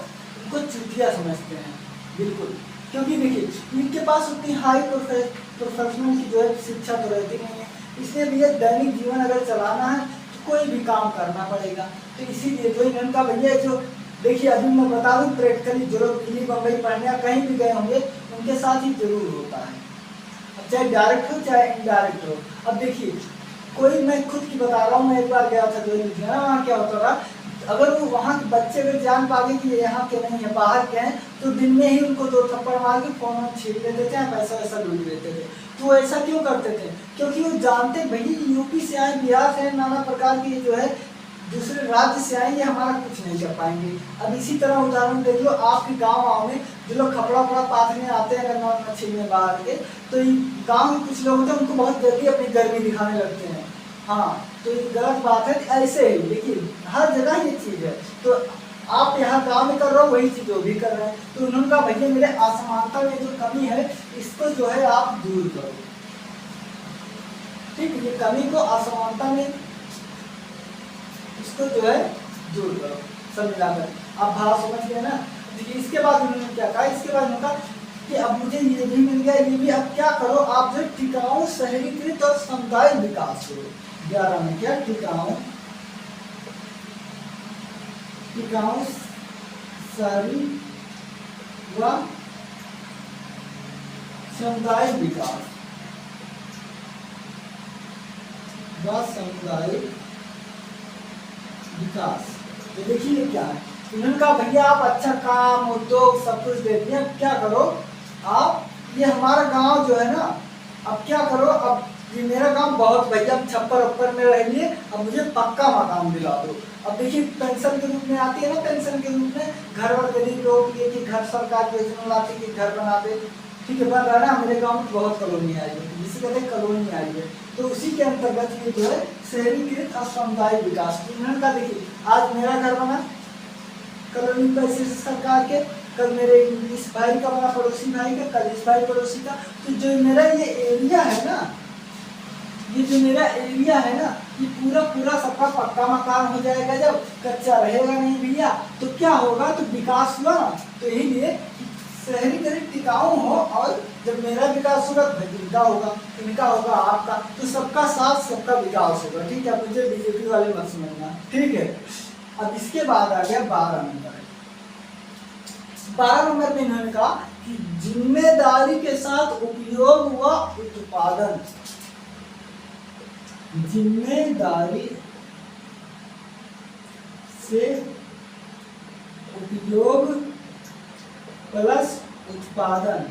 इनको चूतिया समझते हैं, बिल्कुल। क्योंकि देखिए इनके पास उतनी हाई प्रोफेशनल की जो है शिक्षा तो रहती नहीं है, इसलिए भैया दैनिक जीवन अगर चलाना है तो कोई भी काम करना पड़ेगा। तो इसीलिए जो इनका भैया जो देखिए अभी मैं बता दूं, प्रैक्टिकली जो लोग दिल्ली बम्बई पढ़ने या कहीं भी गए होंगे उनके साथ ही जरूर होता है, अब चाहे डायरेक्ट हो चाहे इनडायरेक्ट हो। अब देखिए कोई, मैं खुद की बता रहा हूँ, मैं एक बार गया था जो लुधियाना, वहाँ क्या होता था, अगर वो वहाँ के बच्चे अगर जान पा गए कि ये यहाँ के नहीं है, बाहर के हैं, तो दिन में ही उनको 2 थप्पड़ मार के फोन छीन लेते थे, पैसा वैसा लूट लेते थे। तो ऐसा क्यों करते थे, क्योंकि वो जानते भाई यूपी से आए, बिहार से, नाना प्रकार की जो है दूसरे राज्य से आए, ये हमारा कुछ नहीं कर पाएंगे। अब इसी तरह उदाहरण देख लो, आपके गाँव में जो लोग कपड़ा वपड़ा पाथने आते हैं, अगर मछली में बाहर के, तो गाँव में कुछ लोग होते हैं, उनको बहुत जल्दी अपनी गर्मी दिखाने लगते हैं। हाँ, तो ये गलत बात है। ऐसे ही देखिए हर जगह ये चीज़ है, तो आप यहाँ गाँव में कर रहे हो वही चीज़ वो भी कर रहे हैं। तो उन्होंने कहा भैया मेरे असमानता में जो कमी है इसको जो है आप दूर करो। ठीक है, ये कमी को, असमानता में इसको जो है दूर करो, सब मिलाकर। आप भाव समझ गए ना। देखिए इसके बाद उन्होंने क्या कहा, इसके बाद उन्होंने कहा कि अब मुझे ये भी मिल गया, ये भी, अब क्या करो आप जो टिकाऊ शहरीकृत और सामुदायिक विकास करो। 11 में क्या, टिकाऊ शहरी व सामुदायिक विकास तो देखिए क्या है, उन्होंने कहा भैया आप अच्छा काम, उद्योग सब कुछ दे दिए, अब क्या करो आप, ये हमारा गांव जो है ना, अब क्या करो, अब ये मेरा काम बहुत भैया, छप्पर वप्पर में रह लिए, अब मुझे पक्का मकान दिला दो। अब देखिए पेंशन के रूप में आती है ना, पेंशन के रूप में घर वर गरीब लोगों के लिए कि घर सरकार योजना लाती है कि घर बना दे, ठीक है। बन रहा है ना, मेरे गाँव में बहुत कॉलोनी आई है, जिसे कहते हैं कॉलोनी आई है, तो उसी के अंतर्गत ये जो है शहरीकृत और समुदाय विकास इन्होंने कहा देखिए आज मेरा घर बना कॉलोनी पैसे से सरकार के, कल मेरे इस भाई का बना पड़ोसी भाई का, कल इस भाई पड़ोसी का। तो जो मेरा ये एरिया है ना, ये जो मेरा एरिया है ना, ये पूरा पूरा सबका पक्का मकान हो जाएगा। जब कच्चा रहेगा नहीं भैया तो क्या होगा, तो विकास हुआ ना। तो यही लिए शहरीकरण टिकाऊ हो, और जब मेरा विकास होगा तो इनका होगा, इनका होगा आपका, तो सबका साथ सबका विकास होगा, ठीक है। मुझे बीजेपी वाले मत समझना, ठीक है। अब इसके बाद आ गया 12 नंबर। 12 नंबर में इन्होंने कहा कि जिम्मेदारी के साथ उपयोग व उत्पादन, जिम्मेदारी से उपयोग प्लस उत्पादन।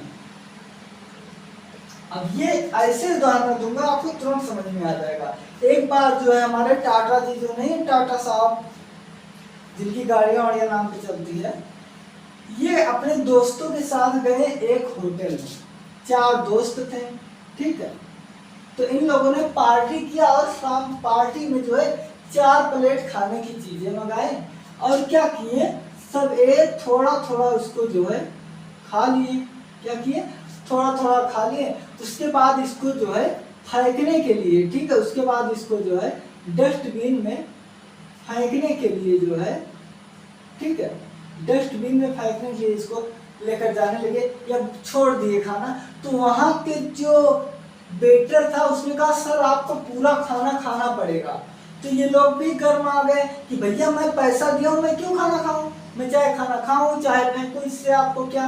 अब ये ऐसे उदाहरण दूंगा आपको तुरंत समझ में आ जाएगा। एक बार जो है हमारे टाटा जी जो नहीं, टाटा साहब जिनकी गाड़ियां वाड़ियां नाम पे चलती है, ये अपने दोस्तों के साथ गए एक होटल में, 4 दोस्त थे, ठीक है। तो इन लोगों ने पार्टी किया और शाम पार्टी में जो है 4 प्लेट खाने की चीजें मंगाए, और क्या किए सब एक थोड़ा थोड़ा उसको जो है खा लिए। क्या किए, थोड़ा थोड़ा खा लिए। उसके बाद इसको जो है फेंकने के लिए, ठीक है, उसके बाद इसको जो है डस्टबिन में फेंकने के लिए जो है, ठीक है, डस्टबिन में फेंकने के लिए इसको लेकर जाने लगे या छोड़ दिए खाना। तो वहां के जो वेटर था उसने कहा सर आपको पूरा खाना खाना पड़ेगा। तो ये लोग भी गर्म आ गए कि भैया मैं पैसा दिया हूँ, मैं क्यों खाना खाऊं, मैं चाहे खाना खाऊं चाहे फेंकूं, इससे आपको क्या,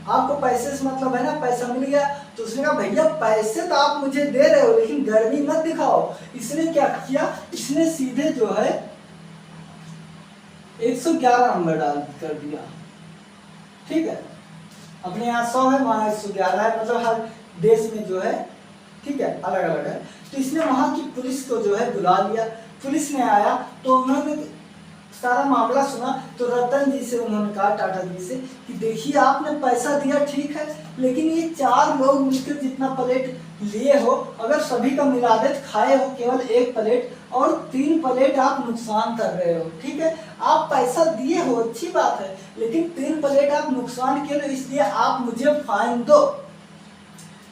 आपको पैसे से मतलब है ना, पैसा मिल गया। तो उसने कहा भैया पैसे तो आप मुझे दे रहे हो लेकिन गर्मी मत दिखाओ। इसने क्या किया, इसने सीधे जो है 111 नंबर डाल कर दिया, ठीक है। अपने यहाँ 100 है, वहाँ 111 है, मतलब हर देश में जो है, ठीक है, अलग अलग है। तो इसने वहां की पुलिस को जो है बुला लिया। पुलिस ने आया तो उन्होंने सारा मामला सुना। तो रतन जी से उन्होंने कहा, टाटा जी से, कि देखिए आपने पैसा दिया ठीक है, लेकिन ये 4 लोग मिलकर जितना प्लेट लिए हो, अगर सभी का मिला दे खाए हो केवल 1 प्लेट, और 3 प्लेट आप नुकसान कर रहे हो, ठीक है। आप पैसा दिए हो अच्छी बात है, लेकिन 3 प्लेट आप नुकसान किए, इसलिए आप मुझे फाइन दो।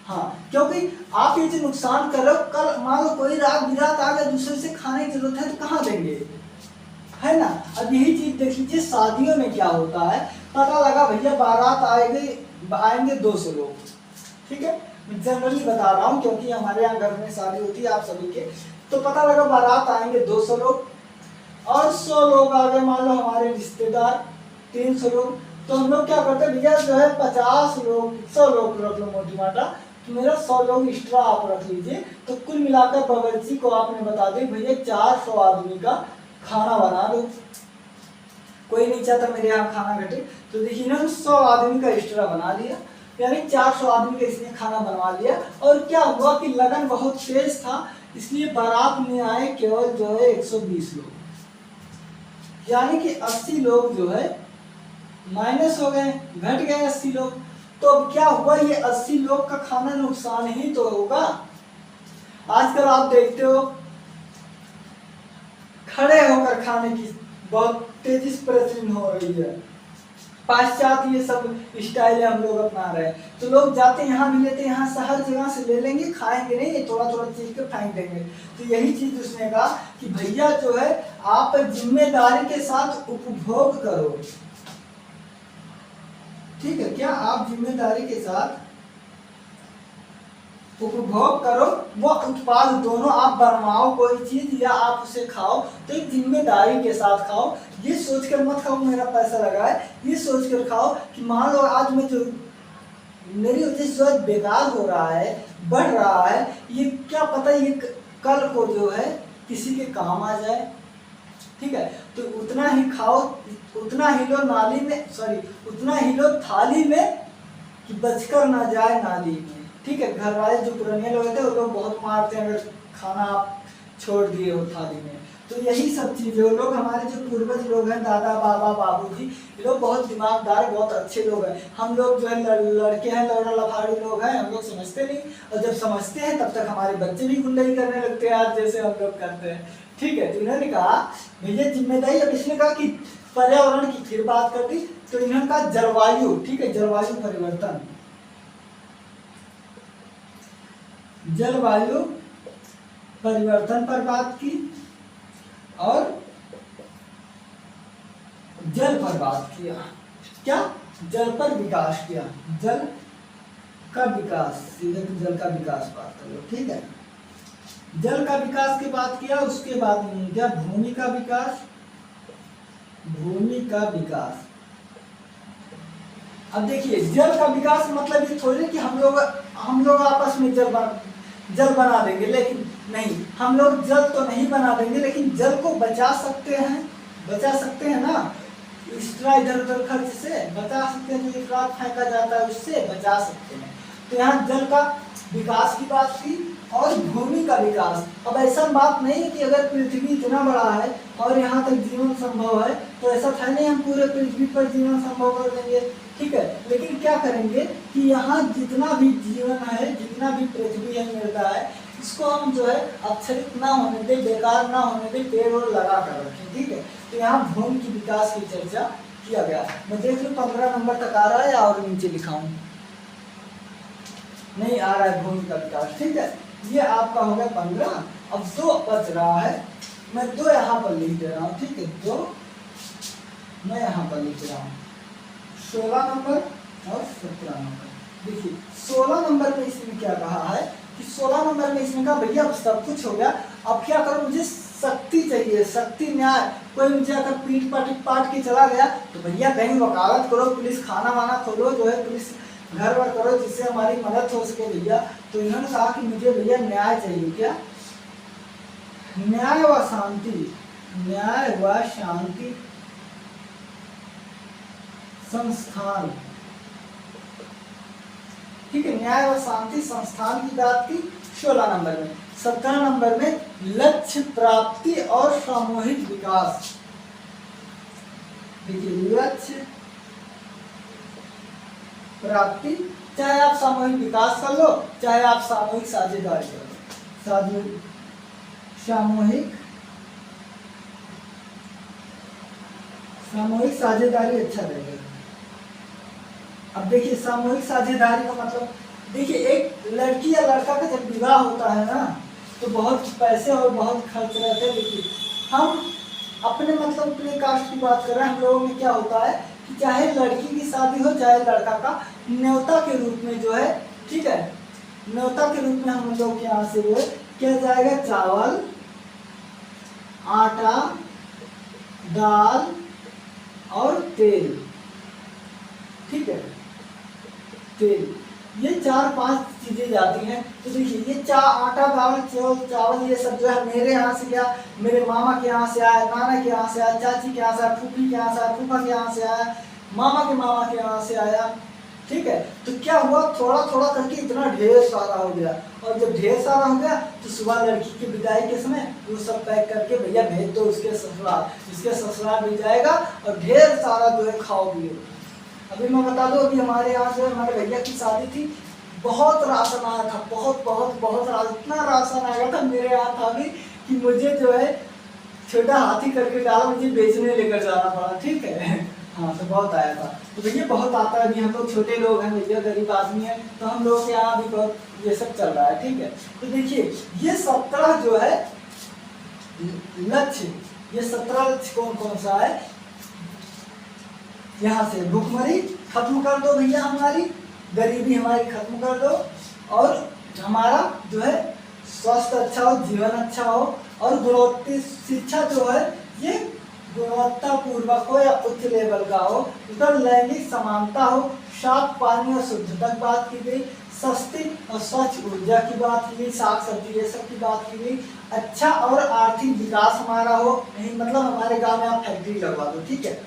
हाँ, क्योंकि आप ये जो नुकसान कर रहे हो, कल मान लो कोई रात बिरात आ गया, दूसरे से खाने की जरूरत है तो कहाँ देंगे, है ना। अब यही चीज देख लीजिए शादियों में क्या होता है। पता लगा भैया बारात आएंगे 200 लोग, ठीक है, जनरली बता रहा हूँ क्योंकि हमारे यहाँ घर में शादी होती है आप सभी के। तो पता लगा बारात आएंगे 200 लोग, और 100 लोग आ गए, मान लो हमारे रिश्तेदार 300 लोग। तो हम लोग क्या करते भैया जो है 50 लोग 100 लोग रख लो मोटी माटा, तो मेरा 100 लोग एक्स्ट्रा आप रख लीजिए। तो कुल मिलाकर बावर्ची को आपने बता दी भैया 400 आदमी का खाना बना दो। कोई नहीं चाहता मेरे यहाँ खाना घटे, तो देखिए ना 100 आदमी का एक्स्ट्रा बना लिया, यानी 400 आदमी का इसने खाना बनवा लिया। और क्या हुआ कि लगन बहुत तेज था, इसलिए बारात में आए केवल जो है 120 लोग, यानी कि 80 लोग जो है माइनस हो गए, घट गए 80 लोग। तो अब क्या हुआ, ये 80 लोग का खाना नुकसान ही तो होगा। आजकल आप देखते हो खड़े होकर खाने की बहुत तेजी से प्रचलन हो रही है, पाश्चात्य ये सब स्टाइल हम लोग अपना रहे हैं। तो लोग जाते हैं यहाँ भी लेते हैं, यहाँ से हर जगह से ले लेंगे, खाएंगे नहीं, ये थोड़ा थोड़ा चीज के फेंक देंगे। तो यही चीज उसने कहा कि भैया जो है आप जिम्मेदारी के साथ उपभोग करो, ठीक है, क्या आप जिम्मेदारी के साथ उपभोग करो, वो उत्पाद दोनों आप बनवाओ कोई चीज या आप उसे खाओ, तो एक जिम्मेदारी के साथ खाओ। ये सोचकर मत खाओ मेरा पैसा लगा है, ये सोचकर खाओ कि मान लो आज मैं जो मेरी वजह से जो बेकार हो रहा है, बढ़ रहा है, ये क्या पता ये कल को जो है किसी के काम आ जाए, ठीक है। तो उतना ही खाओ, उतना ही लो नाली में, सॉरी उतना ही लो थाली में कि बचकर ना जाए नाली में, ठीक है, घर वाले जो पुराने लोग थे वो लोग बहुत मारते हैं अगर खाना आप छोड़ दिए हो थाली में। तो यही सब चीज़ें, वो लोग हमारे जो पूर्वज लोग हैं, दादा बाबा बाबूजी, ये लोग बहुत दिमागदार, बहुत अच्छे लोग हैं। हम लोग जो है लड़के हैं, लौड़ा लफाड़ी लोग हैं, हम लोग समझते नहीं, और जब समझते हैं तब तक हमारे बच्चे भी गुंडई करने लगते हैं आज जैसे हम लोग करते हैं। ठीक है, तो इन्होंने कहा भैया जिम्मेदारी, अब इसने कहा कि पर्यावरण की फिर बात कर दी, तो इन्होंने कहा जलवायु, ठीक है, जलवायु परिवर्तन, जलवायु परिवर्तन पर बात की और जल पर बात किया। क्या? जल पर विकास किया, जल का विकास, सीधे जल का विकास बात कर लो। ठीक है, जल का विकास की बात किया, उसके बाद क्या? भूमि का विकास, भूमि का विकास। अब देखिए जल का विकास मतलब ये थोड़ी कि हम लोग आपस में जल बना देंगे, लेकिन नहीं, हम लोग जल तो नहीं बना देंगे, लेकिन जल को बचा सकते हैं ना, एक्स्ट्रा इधर उधर खर्च से बचा सकते हैं, जो इफरात फेंका जाता है उससे बचा सकते हैं। तो यहाँ जल का विकास की बात की और भूमि का विकास। अब ऐसा बात नहीं है कि अगर पृथ्वी इतना बड़ा है और यहाँ तक जीवन संभव है, तो ऐसा था नहीं हम पूरे पृथ्वी पर जीवन संभव कर देंगे। ठीक है, लेकिन क्या करेंगे कि यहाँ जितना भी जीवन है, जितना भी पृथ्वी है मिलता है, इसको हम जो है अक्षरित ना होने दे, बेकार ना होने दे, पेड़ और लगा कर रखें। ठीक है, तो यहाँ भूमि की विकास की चर्चा किया गया। मैं देख लूँ 15 नंबर तक आ रहा है या और नीचे लिखाऊं? नहीं आ रहा है भूमि का विकास। ठीक है, ये आपका हो गया 15। अब 2 बच रहा है, मैं 2 यहाँ पर लिख दे रहा हूँ। ठीक है, 2 मैं यहाँ पर लिख रहा हूँ, 16 नंबर और 17 नंबर। देखिए 16 नंबर पे इसने क्या कहा है कि 16 नंबर में इसने कहा भैया अब सब कुछ हो गया, अब क्या करो, मुझे शक्ति चाहिए, शक्ति न्याय। कोई मुझे अगर पीट पाट के चला गया तो भैया कहीं वकालत करो, पुलिस खाना वाना खोलो, जो है पुलिस घर वर करो, जिससे हमारी मदद हो सके भैया। तो इन्होंने कहा कि मुझे भैया न्याय चाहिए। क्या? न्याय व शांति, न्याय व शांति संस्थान। ठीक है, न्याय व शांति संस्थान की बात की 16 नंबर में। 17 नंबर में लक्ष्य प्राप्ति और सामूहिक विकास। देखिए लक्ष्य प्राप्ति, चाहे आप सामूहिक विकास कर लो, चाहे आप सामूहिक साझेदारी कर लो, सामूहिक साझेदारी अच्छा रहेगा। अब देखिए सामूहिक साझेदारी का मतलब, देखिए एक लड़की या लड़का का जब विवाह होता है ना, तो बहुत पैसे और बहुत खर्च रहते हैं। देखिए हम अपने मतलब अपने कास्ट की बात कर रहे हैं, हम लोगों में क्या होता है कि चाहे लड़की की शादी हो चाहे लड़का का, न्योता के रूप में जो है, ठीक है, न्योता के रूप में हम लोग के यहाँ से जो है क्या जाएगा, चावल, आटा, दाल और तेल। ठीक है, तेल, ये 4-5 चीजें जाती हैं। तो देखिए ये आटा, दाल, चावल ये सब जो है मेरे यहाँ से क्या, मेरे मामा के यहाँ से आया, नाना के यहाँ से आया, चाची के यहाँ से आया, फूफी के यहाँ से आया, फूफा के यहाँ से आया, मामा के यहाँ से आया। ठीक है, तो क्या हुआ, थोड़ा थोड़ा करके इतना ढेर सारा हो गया, और जब ढेर सारा हो गया तो सुबह लड़की की विदाई के समय वो सब पैक करके भैया भेज दो उसके ससुराल, इसके ससुराल भी जाएगा और ढेर सारा जो है खाओ पियो। अभी मैं बता दूं, अभी हमारे यहाँ जो हमारे भैया की शादी थी, बहुत राशन आया था, बहुत राशन, इतना राशन आया था मेरे यहाँ था भी कि मुझे जो है छोटा हाथी करके डाला, मुझे बेचने लेकर जाना पड़ा। ठीक है, हाँ, तो बहुत आया था। तो भैया बहुत आता है, अभी हम लोग छोटे लोग हैं भैया, गरीब आदमी है, तो हम लोग के यहाँ भी बहुत ये सब चल रहा है। ठीक है, तो देखिए ये 17 जो है लक्ष्य, ये 17 लक्ष्य कौन कौन सा है, यहाँ से भूखमरी खत्म कर दो भैया, हमारी गरीबी हमारी खत्म कर दो, और हमारा जो है स्वास्थ्य अच्छा हो, जीवन अच्छा हो, और गुणवत्ता शिक्षा जो है ये गुणवत्ता पूर्वक हो या उच्च लेवल का हो, उधर लैंगिक समानता हो, साफ पानी और शुद्धता की बात की गई, सस्ती और स्वच्छ ऊर्जा की बात की गई, साग सब्जी ये सब की बात की गई, अच्छा और आर्थिक विकास हमारा हो, नहीं मतलब हमारे गांव में आप फैक्ट्री लगवा दो। ठीक है,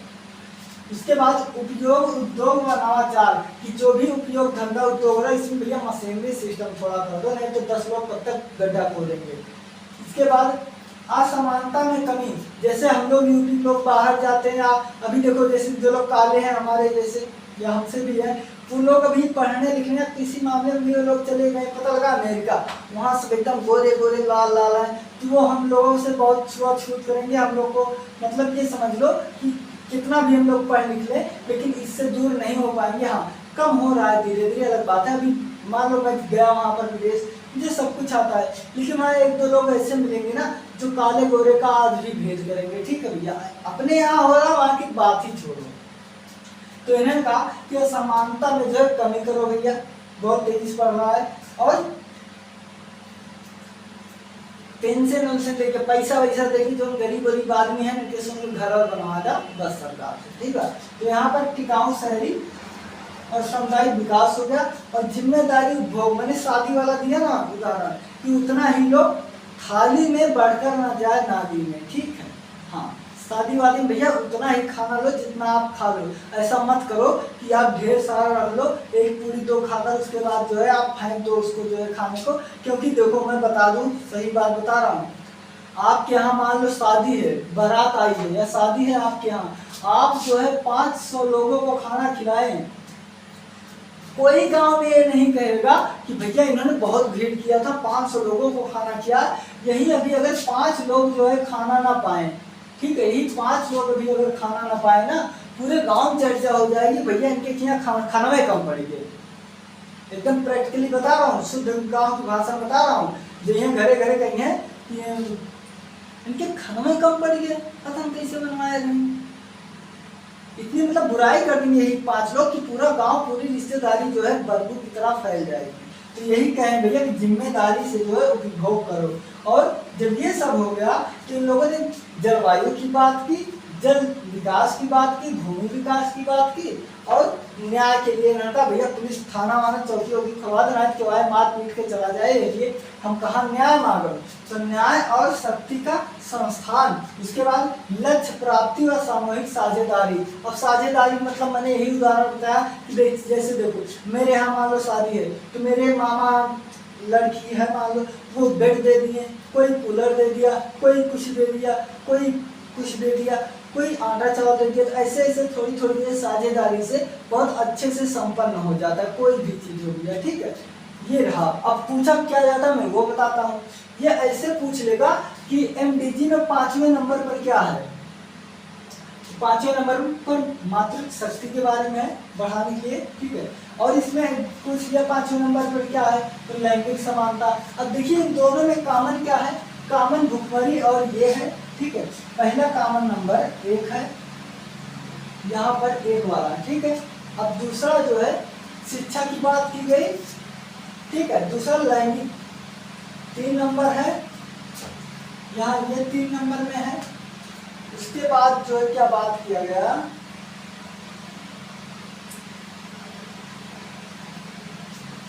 उसके बाद उपयोग, उद्योग व नवाचार कि जो भी उपयोग धंधा उद्योग हो रहा है इसमें भैया मशीनरी सिस्टम थोड़ा कर दो, नहीं तो 10 लोग कब तक गड्ढा खोदेंगे। इसके बाद असमानता में कमी, जैसे हम लोग यूपी लोग बाहर जाते हैं, अभी देखो जैसे जो लोग काले हैं हमारे जैसे या हमसे भी है, वो लोग अभी पढ़ने लिखने किसी मामले में भी वो लोग चले गए, पता लगा अमेरिका, वहाँ सब एकदम गोरे गोरे लाल लाल हैं, तो वो हम लोगों से बहुत छुआछूत करेंगे हम लोग को। मतलब ये समझ लो कि कितना भी हम लोग पढ़ लिख लें लेकिन इससे दूर नहीं हो पाएंगे। हाँ कम हो रहा है धीरे धीरे, अलग बात है। अभी मान लो मैं गया वहाँ पर विदेश, मुझे सब कुछ आता है, लेकिन वहाँ एक दो लोग ऐसे मिलेंगे ना जो काले गोरे का आज भी भेद करेंगे। ठीक है भैया, अपने यहाँ हो रहा वहाँ की बात ही छोड़ो। तो इन्होंने कहा कि असमानता में जो है कमी करो भैया, बहुत तेजी से बढ़ रहा है। और पेंशन उनसे देके पैसा वैसा देगी जो गरीब गरीब आदमी है उनके से घर और बनवा दा बस सरकार से। ठीक है, तो यहाँ पर टिकाऊ शहरी और सामुदायिक विकास हो गया। और जिम्मेदारी उपभोग, मैंने शादी वाला दिया ना उदाहरण कि उतना ही लोग थाली में बढ़कर ना जाए नाली में। ठीक है, हाँ शादी वादी में भैया उतना ही खाना लो जितना आप खा लो, ऐसा मत करो कि आप ढेर सारा रख लो, एक पूरी दो खाकर उसके बाद जो है आप फेंक दो उसको जो है खाने को। क्योंकि देखो मैं बता दूं, सही बात बता रहा हूँ, आपके यहाँ मान लो शादी है, बारात आई है या शादी है आपके यहाँ, आप जो है 500 लोगों को खाना खिलाएं, कोई गांव में ये नहीं कहेगा कि भैया इन्होंने बहुत भीड़ किया था 500 लोगों को खाना खिलाया। यही अभी अगर 5 लोग जो है खाना ना पाए, ठीक है, यही 5 लोग अभी अगर खाना ना पाए ना, पूरे गांव में चर्चा हो जाएगी भैया इनके यहाँ खाना में कम पड़ गए। एकदम प्रैक्टिकली बता रहा हूँ, शुद्ध गांव की भाषा बता रहा हूँ, जो यहाँ घरे घरे कहीं है कि इनके खाना में कम पड़ गए, पता हम कैसे बनवाया नहीं। इतनी मतलब बुराई कर देंगे यही 5 लोग कि पूरा गांव, पूरी रिश्तेदारी जो है बदबू की तरह फैल जाएगी। तो यही कहें भैया कि जिम्मेदारी से जो है उपभोग करो। और जब ये सब हो गया तो इन लोगों ने जलवायु की बात की, जल विकास की बात की, भूमि विकास की बात की, और न्याय के लिए ना भैया पुलिस थाना वाना चौकी वौकी खुलवा देना कि वाय मार पीट के चला जाए, ये हम कहाँ न्याय मांगो। तो न्याय और शक्ति का संस्थान, उसके बाद लक्ष्य प्राप्ति और सामूहिक साझेदारी। अब साझेदारी मतलब मैंने यही उदाहरण बताया कि जैसे देखो मेरे यहाँ मान लो शादी है तो मेरे मामा लड़की है मान लो, वो बेड दे दिए, कोई कूलर दे दिया, कोई कुछ दे दिया, कोई कुछ दे दिया, कोई आटा चावल दे दिया। तो ऐसे ऐसे थोड़ी थोड़ी देर साझेदारी से बहुत अच्छे से संपन्न हो जाता है कोई भी चीज हो गया। ठीक है, ये रहा। अब पूछा क्या जाता मैं वो बताता हूँ। ये ऐसे पूछ लेगा कि एमडीजी में 5वें नंबर पर क्या है। 5वें नंबर पर मातृत्व शक्ति के बारे में है, बढ़ाने के लिए। ठीक है, और इसमें पूछ लिया 5वें नंबर पर क्या है, तो लैंगिक समानता। अब देखिए इन दोनों में कॉमन क्या है, कॉमन भुखमरी और ये है। ठीक है, पहला कॉमन नंबर 1 है, यहाँ पर 1 वाला। ठीक है, अब दूसरा जो है शिक्षा की बात की गई। ठीक है, दूसरा लैंगिक 3 नंबर है, यहाँ ये 3 नंबर में है। उसके बाद जो है क्या बात किया गया,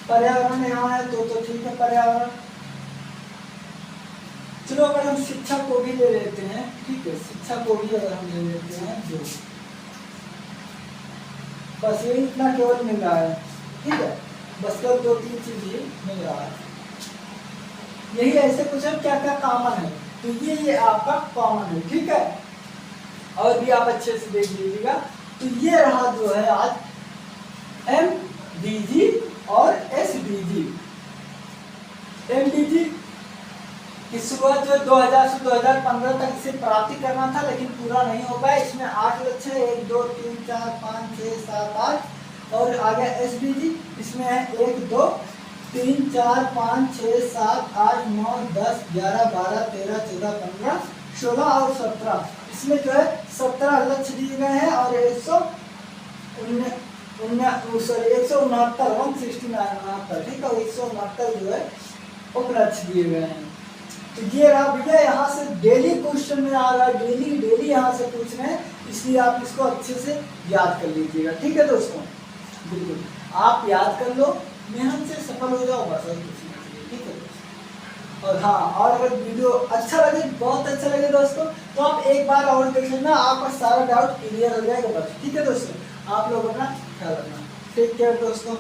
पर्यावरण यहाँ है तो ठीक है पर्यावरण। चलो अगर हम शिक्षा को भी ले लेते हैं, ठीक है, शिक्षा को भी अगर हम ले लेते हैं जो बस ये इतना केवल मिल रहा है। ठीक है, बस केवल 2-3 चीज ही मिल रहा है। यही ऐसे कुछ है क्या क्या कॉमन है, तो ये आपका कॉमन है। ठीक है, और भी आप अच्छे से देख लीजिएगा। तो ये रहा जो है आज एमडीजी और एसडीजी। एमडीजी की शुरुआत जो 2000 से 2015 तक इसे प्राप्ति करना था, लेकिन पूरा नहीं हो पाया। इसमें 8 लक्ष्य है, 1 2 3 4 5 6 7 8। और आ गया एसडीजी, इसमें है 1 2 3 4 5 6 7 8 9 10 11 12 13 14 15 16 और 17। इसमें जो है 17 लक्ष्य दिए गए हैं और 169 ठीक है, 169 जो है उपलक्ष्य दिए गए हैं। तो ये रहा भैया, यहाँ से डेली क्वेश्चन में आ रहा है, डेली यहाँ से पूछ रहे हैं, इसलिए आप इसको अच्छे से याद कर लीजिएगा। ठीक है दोस्तों, बिल्कुल आप याद कर लो, मेहनत से सफल हो जाओ बस। ठीक है। और हाँ, और अगर वीडियो अच्छा लगे, बहुत अच्छा लगे दोस्तों, तो आप एक बार और देख लेना, आपका सारा डाउट क्लियर हो जाएगा बस। ठीक है दोस्तों, आप लोग अपना ख्याल रखना। टेक केयर दोस्तों।